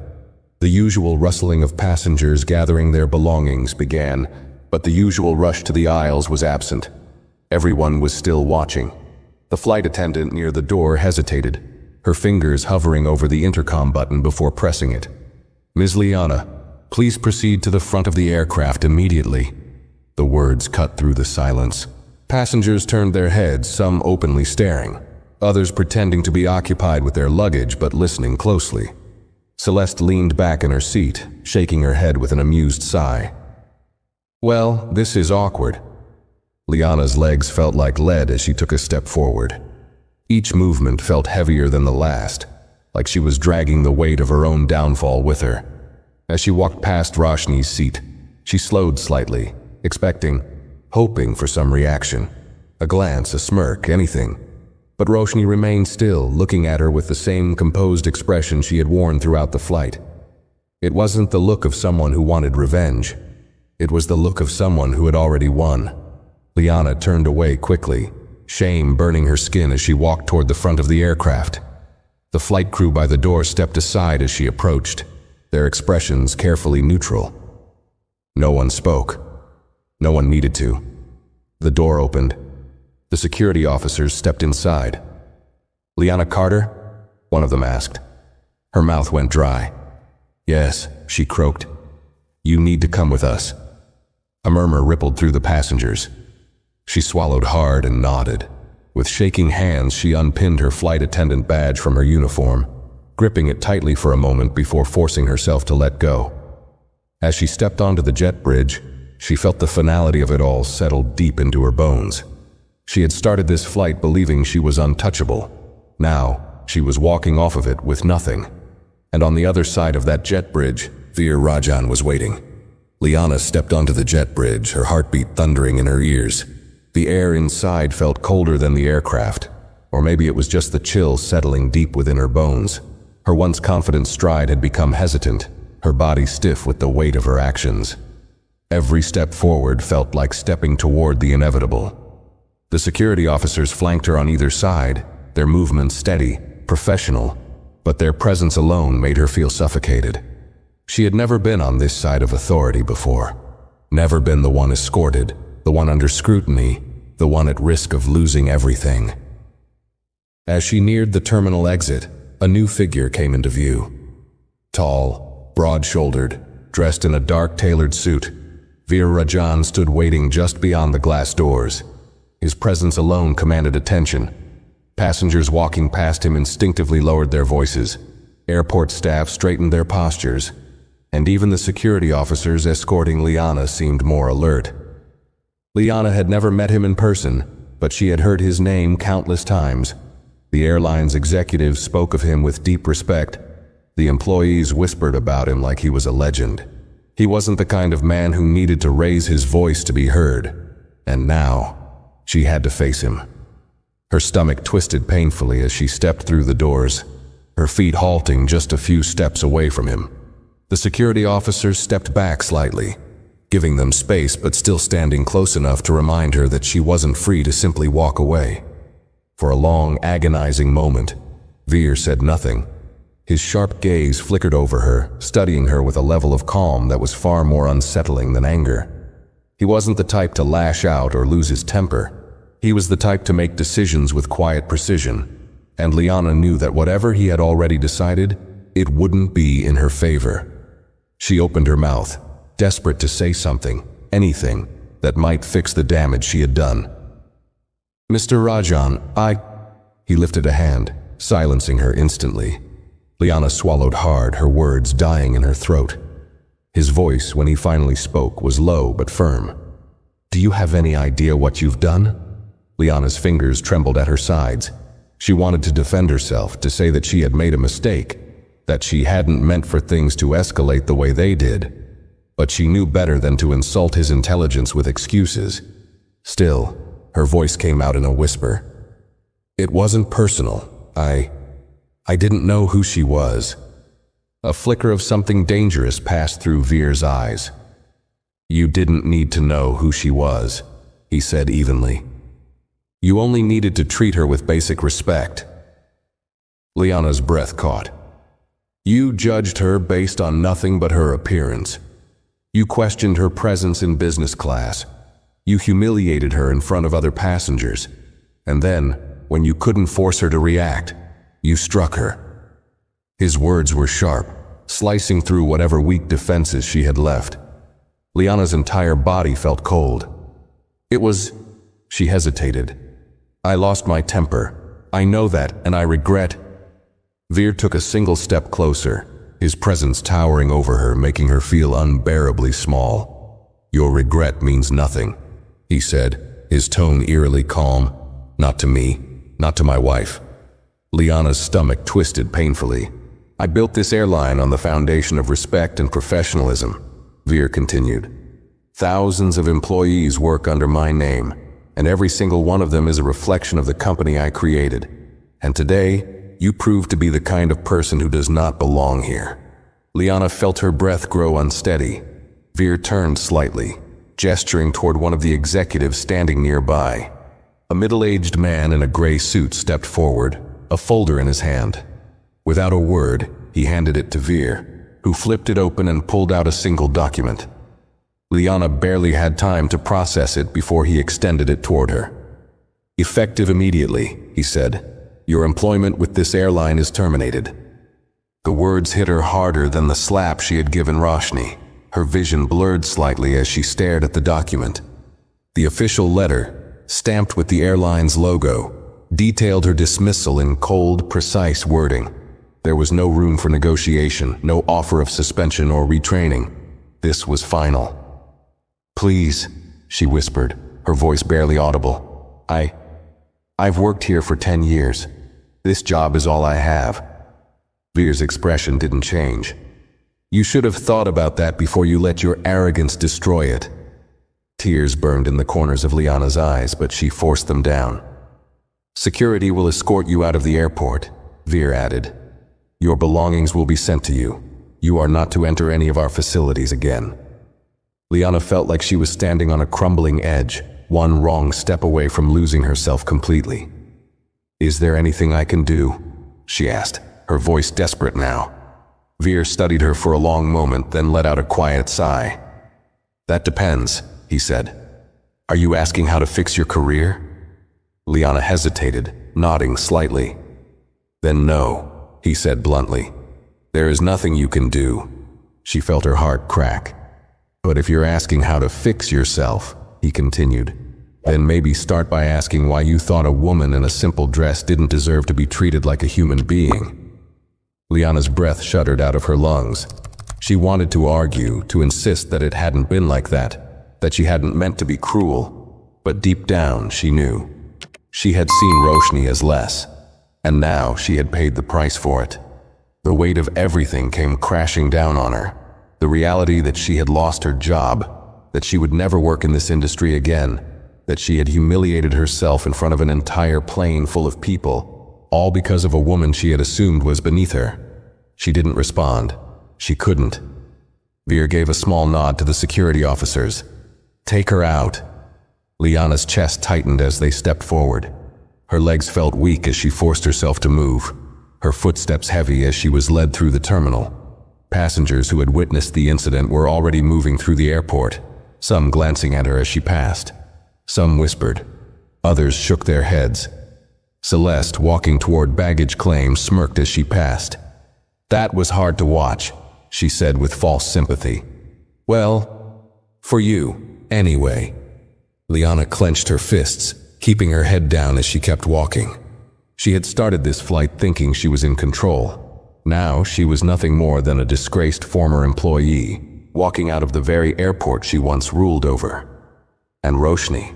The usual rustling of passengers gathering their belongings began, but the usual rush to the aisles was absent. Everyone was still watching. The flight attendant near the door hesitated, her fingers hovering over the intercom button before pressing it. "Ms. Liana, please proceed to the front of the aircraft immediately." The words cut through the silence. Passengers turned their heads, some openly staring, others pretending to be occupied with their luggage but listening closely. Celeste leaned back in her seat, shaking her head with an amused sigh. "Well, this is awkward." Liana's legs felt like lead as she took a step forward. Each movement felt heavier than the last, like she was dragging the weight of her own downfall with her. As she walked past Roshni's seat, she slowed slightly, expecting, hoping for some reaction. A glance, a smirk, anything. But Roshni remained still, looking at her with the same composed expression she had worn throughout the flight. It wasn't the look of someone who wanted revenge. It was the look of someone who had already won. Liana turned away quickly, shame burning her skin as she walked toward the front of the aircraft. The flight crew by the door stepped aside as she approached, their expressions carefully neutral. No one spoke. No one needed to. The door opened. The security officers stepped inside. "Liana Carter?" one of them asked. Her mouth went dry. "Yes," she croaked. "You need to come with us." A murmur rippled through the passengers. She swallowed hard and nodded. With shaking hands, she unpinned her flight attendant badge from her uniform, gripping it tightly for a moment before forcing herself to let go. As she stepped onto the jet bridge, she felt the finality of it all settle deep into her bones. She had started this flight believing she was untouchable. Now, she was walking off of it with nothing. And on the other side of that jet bridge, Veer Rajan was waiting. Liana stepped onto the jet bridge, her heartbeat thundering in her ears. The air inside felt colder than the aircraft, or maybe it was just the chill settling deep within her bones. Her once confident stride had become hesitant, her body stiff with the weight of her actions. Every step forward felt like stepping toward the inevitable. The security officers flanked her on either side, their movements steady, professional, but their presence alone made her feel suffocated. She had never been on this side of authority before. Never been the one escorted, the one under scrutiny, the one at risk of losing everything. As she neared the terminal exit, a new figure came into view. Tall, broad-shouldered, dressed in a dark tailored suit, Veer Rajan stood waiting just beyond the glass doors. His presence alone commanded attention. Passengers walking past him instinctively lowered their voices. Airport staff straightened their postures, and even the security officers escorting Liana seemed more alert. Liana had never met him in person, but she had heard his name countless times. The airline's executives spoke of him with deep respect. The employees whispered about him like he was a legend. He wasn't the kind of man who needed to raise his voice to be heard. And now, she had to face him. Her stomach twisted painfully as she stepped through the doors, her feet halting just a few steps away from him. The security officers stepped back slightly, giving them space but still standing close enough to remind her that she wasn't free to simply walk away. For a long, agonizing moment, Veer said nothing. His sharp gaze flickered over her, studying her with a level of calm that was far more unsettling than anger. He wasn't the type to lash out or lose his temper. He was the type to make decisions with quiet precision, and Liana knew that whatever he had already decided, it wouldn't be in her favor. She opened her mouth, desperate to say something, anything, that might fix the damage she had done. "Mr. Rajan, He lifted a hand, silencing her instantly. Liana swallowed hard, her words dying in her throat. His voice, when he finally spoke, was low but firm. "Do you have any idea what you've done?" Liana's fingers trembled at her sides. She wanted to defend herself, to say that she had made a mistake, that she hadn't meant for things to escalate the way they did. But she knew better than to insult his intelligence with excuses. Still, her voice came out in a whisper. "It wasn't personal. I didn't know who she was." A flicker of something dangerous passed through Veer's eyes. "You didn't need to know who she was," he said evenly. "You only needed to treat her with basic respect." Liana's breath caught. "You judged her based on nothing but her appearance. You questioned her presence in business class. You humiliated her in front of other passengers. And then, when you couldn't force her to react, you struck her." His words were sharp, slicing through whatever weak defenses she had left. Liana's entire body felt cold. She hesitated. "I lost my temper. I know that, and I regret." Veer took a single step closer, his presence towering over her, making her feel unbearably small. "Your regret means nothing," he said, his tone eerily calm. "Not to me, not to my wife." Liana's stomach twisted painfully. "I built this airline on the foundation of respect and professionalism," Veer continued. "Thousands of employees work under my name, and every single one of them is a reflection of the company I created. And today, you prove to be the kind of person who does not belong here." Liana felt her breath grow unsteady. Veer turned slightly, gesturing toward one of the executives standing nearby. A middle-aged man in a gray suit stepped forward, a folder in his hand. Without a word, he handed it to Veer, who flipped it open and pulled out a single document. Liana barely had time to process it before he extended it toward her. "Effective immediately," he said. "Your employment with this airline is terminated." The words hit her harder than the slap she had given Roshni. Her vision blurred slightly as she stared at the document. The official letter, stamped with the airline's logo, detailed her dismissal in cold, precise wording. There was no room for negotiation, no offer of suspension or retraining. This was final. "Please," she whispered, her voice barely audible. I've worked here for 10 years. This job is all I have." Veer's expression didn't change. "You should have thought about that before you let your arrogance destroy it." Tears burned in the corners of Liana's eyes, but she forced them down. "Security will escort you out of the airport," Veer added. "Your belongings will be sent to you. You are not to enter any of our facilities again." Liana felt like she was standing on a crumbling edge, one wrong step away from losing herself completely. "Is there anything I can do?" she asked, her voice desperate now. Veer studied her for a long moment, then let out a quiet sigh. "That depends," he said. "Are you asking how to fix your career?" Liana hesitated, nodding slightly. "Then no," he said bluntly. "There is nothing you can do." She felt her heart crack. "But if you're asking how to fix yourself," he continued, "then maybe start by asking why you thought a woman in a simple dress didn't deserve to be treated like a human being." Liana's breath shuddered out of her lungs. She wanted to argue, to insist that it hadn't been like that she hadn't meant to be cruel, but deep down she knew. She had seen Roshni as less, and now she had paid the price for it. The weight of everything came crashing down on her. The reality that she had lost her job, that she would never work in this industry again, that she had humiliated herself in front of an entire plane full of people, all because of a woman she had assumed was beneath her. She didn't respond. She couldn't. Veer gave a small nod to the security officers. "Take her out." Liana's chest tightened as they stepped forward. Her legs felt weak as she forced herself to move, her footsteps heavy as she was led through the terminal. Passengers who had witnessed the incident were already moving through the airport, some glancing at her as she passed. Some whispered. Others shook their heads. Celeste, walking toward baggage claim, smirked as she passed. "That was hard to watch," she said with false sympathy. "Well, for you, anyway." Liana clenched her fists, keeping her head down as she kept walking. She had started this flight thinking she was in control. Now she was nothing more than a disgraced former employee, walking out of the very airport she once ruled over. And Roshni.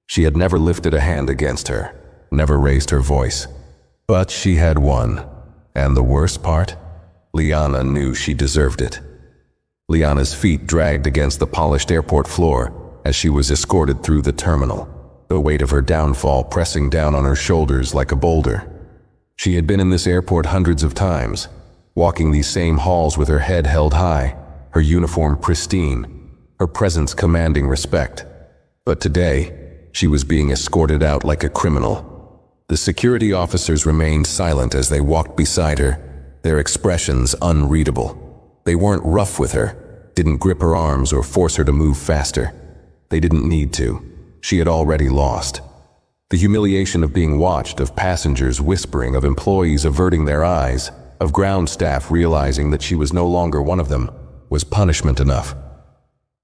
She had never lifted a hand against her, never raised her voice. But she had won. And the worst part? Liana knew she deserved it. Liana's feet dragged against the polished airport floor as she was escorted through the terminal, the weight of her downfall pressing down on her shoulders like a boulder. She had been in this airport hundreds of times, walking these same halls with her head held high, her uniform pristine, her presence commanding respect. But today, she was being escorted out like a criminal. The security officers remained silent as they walked beside her, their expressions unreadable. They weren't rough with her, didn't grip her arms or force her to move faster. They didn't need to. She had already lost. The humiliation of being watched, of passengers whispering, of employees averting their eyes, of ground staff realizing that she was no longer one of them, was punishment enough.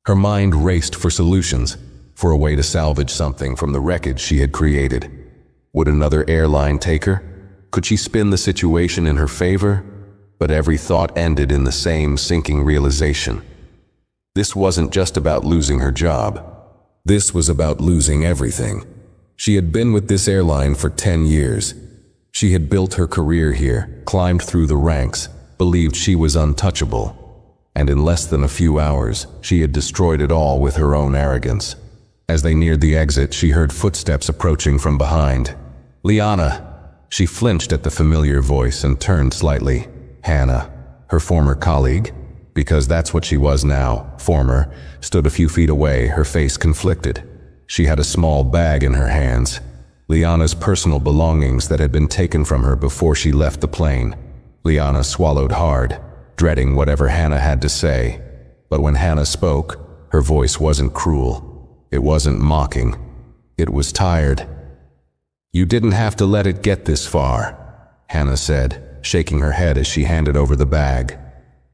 Her mind raced for solutions, for a way to salvage something from the wreckage she had created. Would another airline take her? Could she spin the situation in her favor? But every thought ended in the same sinking realization. This wasn't just about losing her job. This was about losing everything. She had been with this airline for 10 years. She had built her career here, climbed through the ranks, believed she was untouchable. And in less than a few hours, she had destroyed it all with her own arrogance. As they neared the exit, she heard footsteps approaching from behind. "Liana!" She flinched at the familiar voice and turned slightly. Hannah, her former colleague, because that's what she was now, former, stood a few feet away, her face conflicted. She had a small bag in her hands, Liana's personal belongings that had been taken from her before she left the plane. Liana swallowed hard, dreading whatever Hannah had to say. But when Hannah spoke, her voice wasn't cruel. It wasn't mocking. It was tired. "You didn't have to let it get this far," Hannah said, shaking her head as she handed over the bag.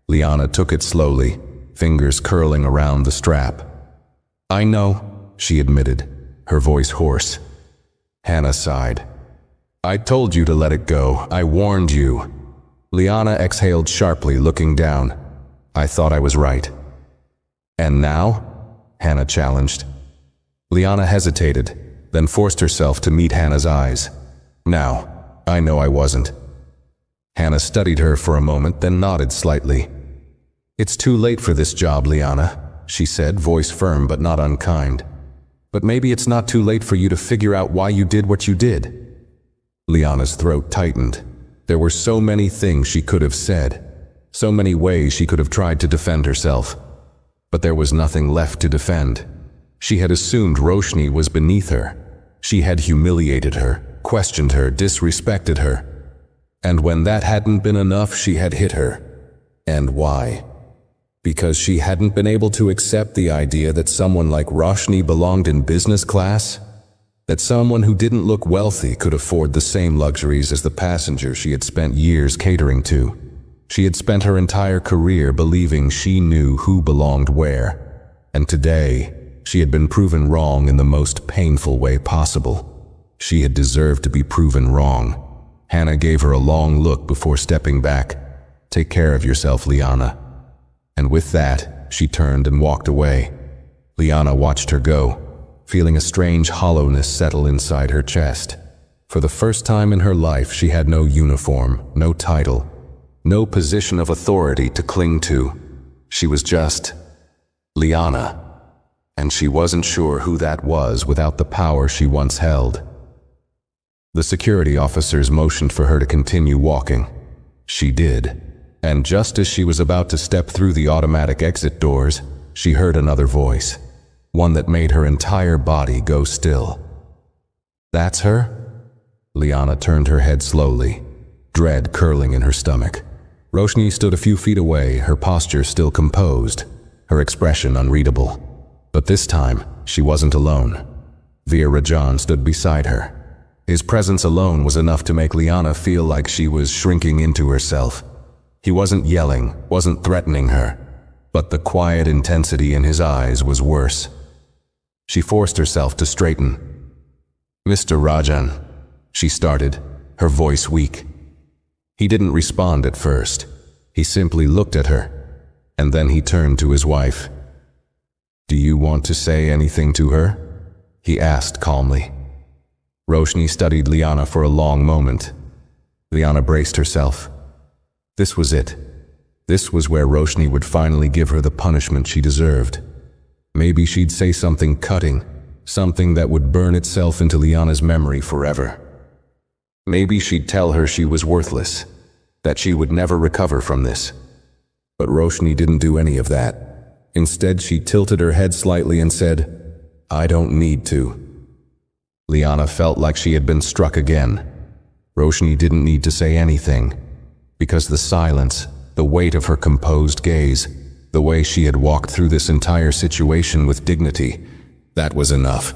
Liana took it slowly, fingers curling around the strap. "I know," she admitted, her voice hoarse. Hannah sighed. "I told you to let it go. I warned you." Liana exhaled sharply, looking down. "I thought I was right." "And now?" Hannah challenged. Liana hesitated, then forced herself to meet Hannah's eyes. "Now, I know I wasn't." Hannah studied her for a moment, then nodded slightly. "It's too late for this job, Liana," she said, voice firm but not unkind. "But maybe it's not too late for you to figure out why you did what you did." Liana's throat tightened. There were so many things she could have said, so many ways she could have tried to defend herself. But there was nothing left to defend. She had assumed Roshni was beneath her. She had humiliated her, questioned her, disrespected her. And when that hadn't been enough, she had hit her. And why? Because she hadn't been able to accept the idea that someone like Roshni belonged in business class? That someone who didn't look wealthy could afford the same luxuries as the passenger she had spent years catering to. She had spent her entire career believing she knew who belonged where, and today she had been proven wrong in the most painful way possible. She had deserved to be proven wrong. Hannah gave her a long look before stepping back. "Take care of yourself, Liana." And with that, she turned and walked away. Liana watched her go, feeling a strange hollowness settle inside her chest. For the first time in her life, she had no uniform, no title, no position of authority to cling to. She was just Liana, and she wasn't sure who that was without the power she once held. The security officers motioned for her to continue walking. She did, and just as she was about to step through the automatic exit doors, she heard another voice, one that made her entire body go still. "That's her?" Liana turned her head slowly, dread curling in her stomach. Roshni stood a few feet away, her posture still composed, her expression unreadable. But this time, she wasn't alone. Veer Rajan stood beside her. His presence alone was enough to make Liana feel like she was shrinking into herself. He wasn't yelling, wasn't threatening her, but the quiet intensity in his eyes was worse. She forced herself to straighten. "Mr. Rajan," she started, her voice weak. He didn't respond at first. He simply looked at her, and then he turned to his wife. "Do you want to say anything to her?" he asked calmly. Roshni studied Liana for a long moment. Liana braced herself. This was it. This was where Roshni would finally give her the punishment she deserved. Maybe she'd say something cutting, something that would burn itself into Liana's memory forever. Maybe she'd tell her she was worthless, that she would never recover from this. But Roshni didn't do any of that. Instead, she tilted her head slightly and said, "I don't need to." Liana felt like she had been struck again. Roshni didn't need to say anything, because the silence, the weight of her composed gaze, the way she had walked through this entire situation with dignity, that was enough.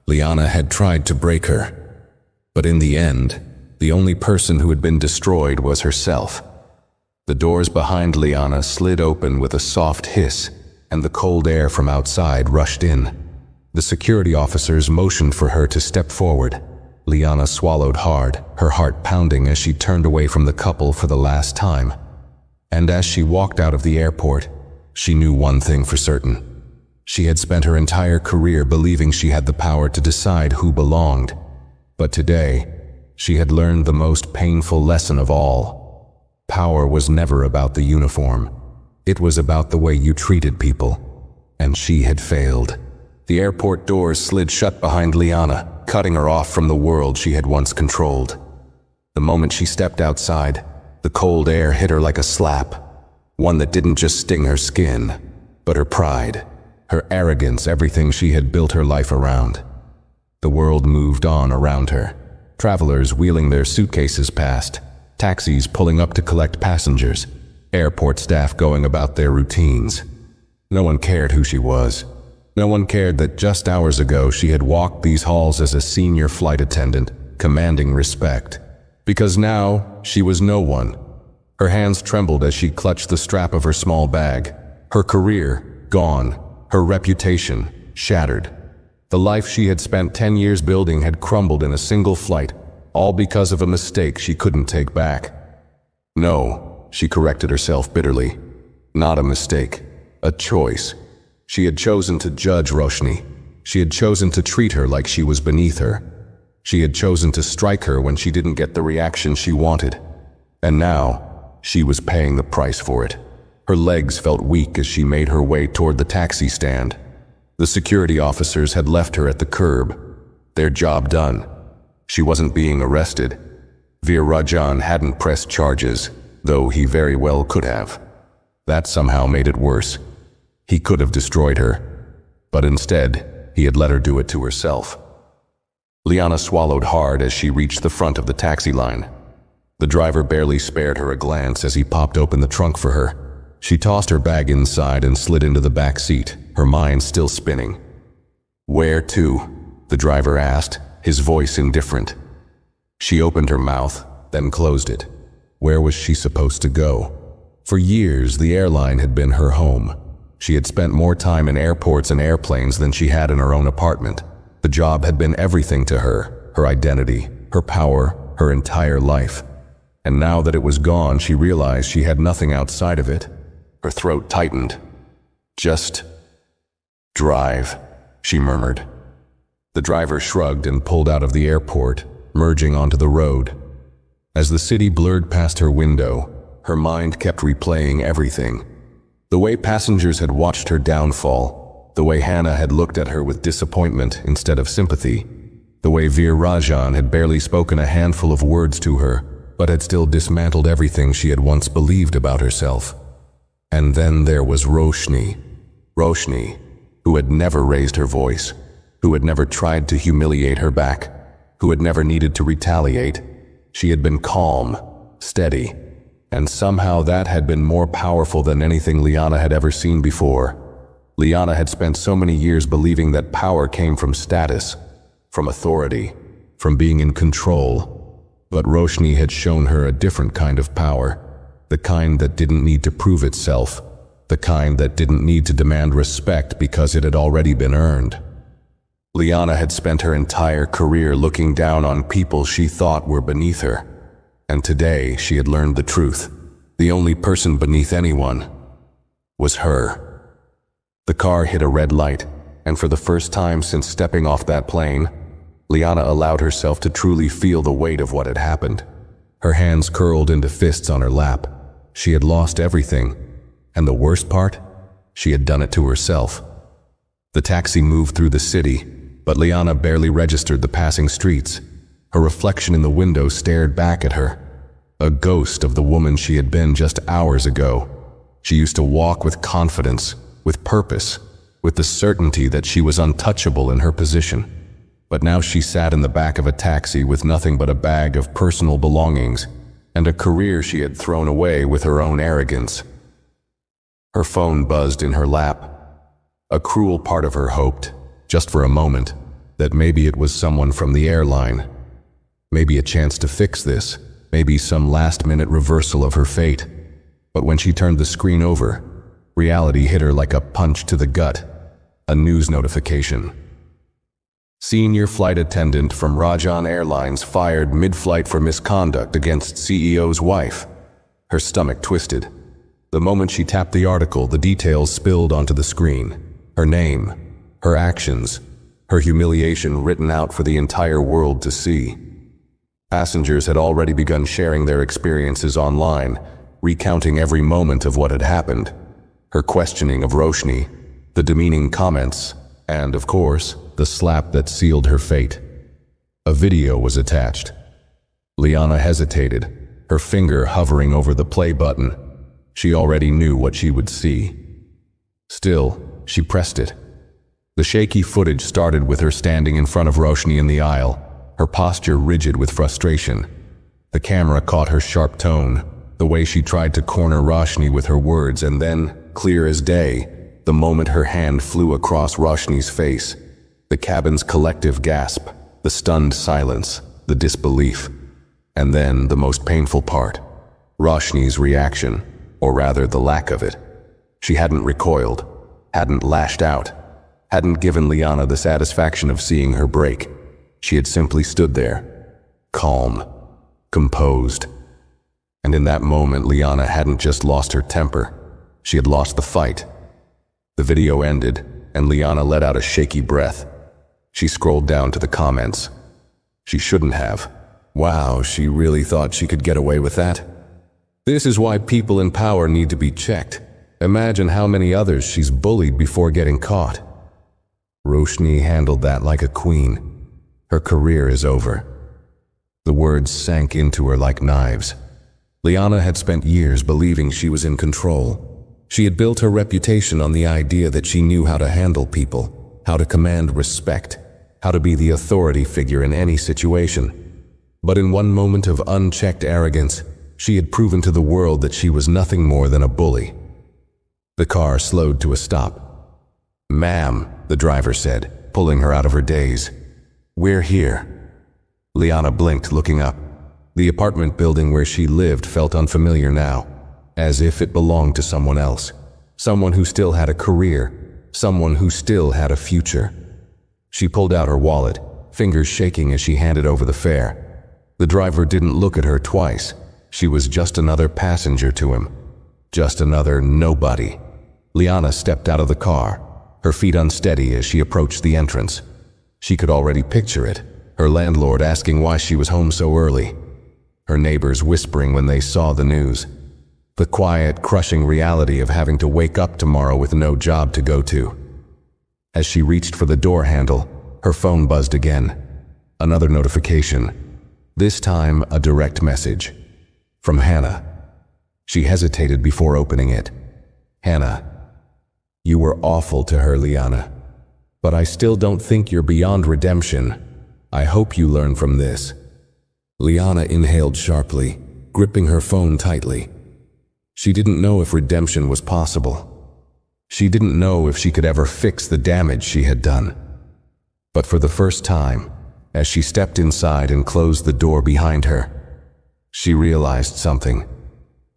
Liana had tried to break her, but in the end, the only person who had been destroyed was herself. The doors behind Liana slid open with a soft hiss, and the cold air from outside rushed in. The security officers motioned for her to step forward. Liana swallowed hard, her heart pounding as she turned away from the couple for the last time. And as she walked out of the airport, she knew one thing for certain. She had spent her entire career believing she had the power to decide who belonged. But today, she had learned the most painful lesson of all. Power was never about the uniform. It was about the way you treated people. And she had failed. The airport doors slid shut behind Liana, cutting her off from the world she had once controlled. The moment she stepped outside, the cold air hit her like a slap, one that didn't just sting her skin, but her pride, her arrogance, everything she had built her life around. The world moved on around her. Travelers wheeling their suitcases past, taxis pulling up to collect passengers, airport staff going about their routines. No one cared who she was. No one cared that just hours ago she had walked these halls as a senior flight attendant, commanding respect. Because now, she was no one. Her hands trembled as she clutched the strap of her small bag. Her career, gone. Her reputation, shattered. The life she had spent 10 years building had crumbled in a single flight, all because of a mistake she couldn't take back. No, she corrected herself bitterly. Not a mistake. A choice. She had chosen to judge Roshni. She had chosen to treat her like she was beneath her. She had chosen to strike her when she didn't get the reaction she wanted. And now, she was paying the price for it. Her legs felt weak as she made her way toward the taxi stand. The security officers had left her at the curb. Their job done. She wasn't being arrested. Veer Rajan hadn't pressed charges, though he very well could have. That somehow made it worse. He could have destroyed her, but instead, he had let her do it to herself. Liana swallowed hard as she reached the front of the taxi line. The driver barely spared her a glance as he popped open the trunk for her. She tossed her bag inside and slid into the back seat, her mind still spinning. "Where to?" the driver asked, his voice indifferent. She opened her mouth, then closed it. Where was she supposed to go? For years, the airline had been her home. She had spent more time in airports and airplanes than she had in her own apartment. The job had been everything to her, her identity, her power, her entire life. And now that it was gone, she realized she had nothing outside of it. Her throat tightened. "Just drive," she murmured. The driver shrugged and pulled out of the airport, merging onto the road. As the city blurred past her window, her mind kept replaying everything. The way passengers had watched her downfall, the way Hannah had looked at her with disappointment instead of sympathy, the way Veer Rajan had barely spoken a handful of words to her, but had still dismantled everything she had once believed about herself. And then there was Roshni, who had never raised her voice, who had never tried to humiliate her back, who had never needed to retaliate. She had been calm, steady, and somehow that had been more powerful than anything Liana had ever seen before. Liana had spent so many years believing that power came from status, from authority, from being in control. But Roshni had shown her a different kind of power, the kind that didn't need to prove itself, the kind that didn't need to demand respect because it had already been earned. Liana had spent her entire career looking down on people she thought were beneath her. And today she had learned the truth. The only person beneath anyone was her. The car hit a red light, and for the first time since stepping off that plane, Liana allowed herself to truly feel the weight of what had happened. Her hands curled into fists on her lap. She had lost everything, and the worst part? She had done it to herself. The taxi moved through the city, but Liana barely registered the passing streets. Her reflection in the window stared back at her, a ghost of the woman she had been just hours ago. She used to walk with confidence, with purpose, with the certainty that she was untouchable in her position. But now she sat in the back of a taxi with nothing but a bag of personal belongings and a career she had thrown away with her own arrogance. Her phone buzzed in her lap. A cruel part of her hoped, just for a moment, that maybe it was someone from the airline. Maybe a chance to fix this, maybe some last-minute reversal of her fate. But when she turned the screen over, reality hit her like a punch to the gut. A news notification. Senior flight attendant from Rajan Airlines fired mid-flight for misconduct against CEO's wife. Her stomach twisted. The moment she tapped the article, the details spilled onto the screen. Her name, her actions, her humiliation written out for the entire world to see. Passengers had already begun sharing their experiences online, recounting every moment of what had happened. Her questioning of Roshni, the demeaning comments, and, of course, the slap that sealed her fate. A video was attached. Liana hesitated, her finger hovering over the play button. She already knew what she would see. Still, she pressed it. The shaky footage started with her standing in front of Roshni in the aisle, her posture rigid with frustration. The camera caught her sharp tone, the way she tried to corner Roshni with her words, and then, clear as day, the moment her hand flew across Roshni's face. The cabin's collective gasp, the stunned silence, the disbelief. And then the most painful part, Roshni's reaction, or rather the lack of it. She hadn't recoiled, hadn't lashed out, hadn't given Liana the satisfaction of seeing her break. She had simply stood there, calm, composed. And in that moment, Liana hadn't just lost her temper, she had lost the fight. The video ended, and Liana let out a shaky breath. She scrolled down to the comments. She shouldn't have. Wow, she really thought she could get away with that? This is why people in power need to be checked. Imagine how many others she's bullied before getting caught. Roshni handled that like a queen. Her career is over. The words sank into her like knives. Liana had spent years believing she was in control. She had built her reputation on the idea that she knew how to handle people, how to command respect, how to be the authority figure in any situation. But in one moment of unchecked arrogance, she had proven to the world that she was nothing more than a bully. The car slowed to a stop. "Ma'am," the driver said, pulling her out of her daze. "We're here." Liana blinked, looking up. The apartment building where she lived felt unfamiliar now, as if it belonged to someone else. Someone who still had a career, someone who still had a future. She pulled out her wallet, fingers shaking as she handed over the fare. The driver didn't look at her twice. She was just another passenger to him. Just another nobody. Liana stepped out of the car, her feet unsteady as she approached the entrance. She could already picture it, her landlord asking why she was home so early. Her neighbors whispering when they saw the news. The quiet, crushing reality of having to wake up tomorrow with no job to go to. As she reached for the door handle, her phone buzzed again. Another notification. This time, a direct message. From Hannah. She hesitated before opening it. "Hannah, you were awful to her, Liana. But I still don't think you're beyond redemption. I hope you learn from this." Liana inhaled sharply, gripping her phone tightly. She didn't know if redemption was possible. She didn't know if she could ever fix the damage she had done. But for the first time, as she stepped inside and closed the door behind her, she realized something.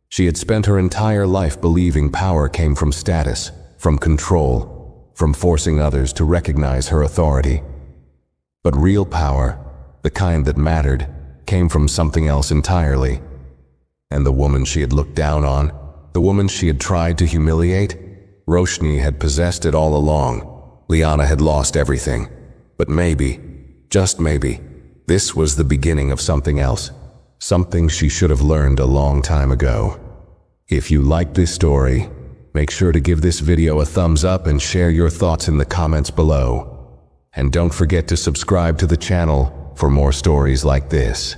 She had spent her entire life believing power came from status, from control, from forcing others to recognize her authority. But real power, the kind that mattered, came from something else entirely. And the woman she had looked down on, the woman she had tried to humiliate, Roshni had possessed it all along. Liana had lost everything. But maybe, just maybe, this was the beginning of something else. Something she should have learned a long time ago. If you liked this story, make sure to give this video a thumbs up and share your thoughts in the comments below. And don't forget to subscribe to the channel for more stories like this.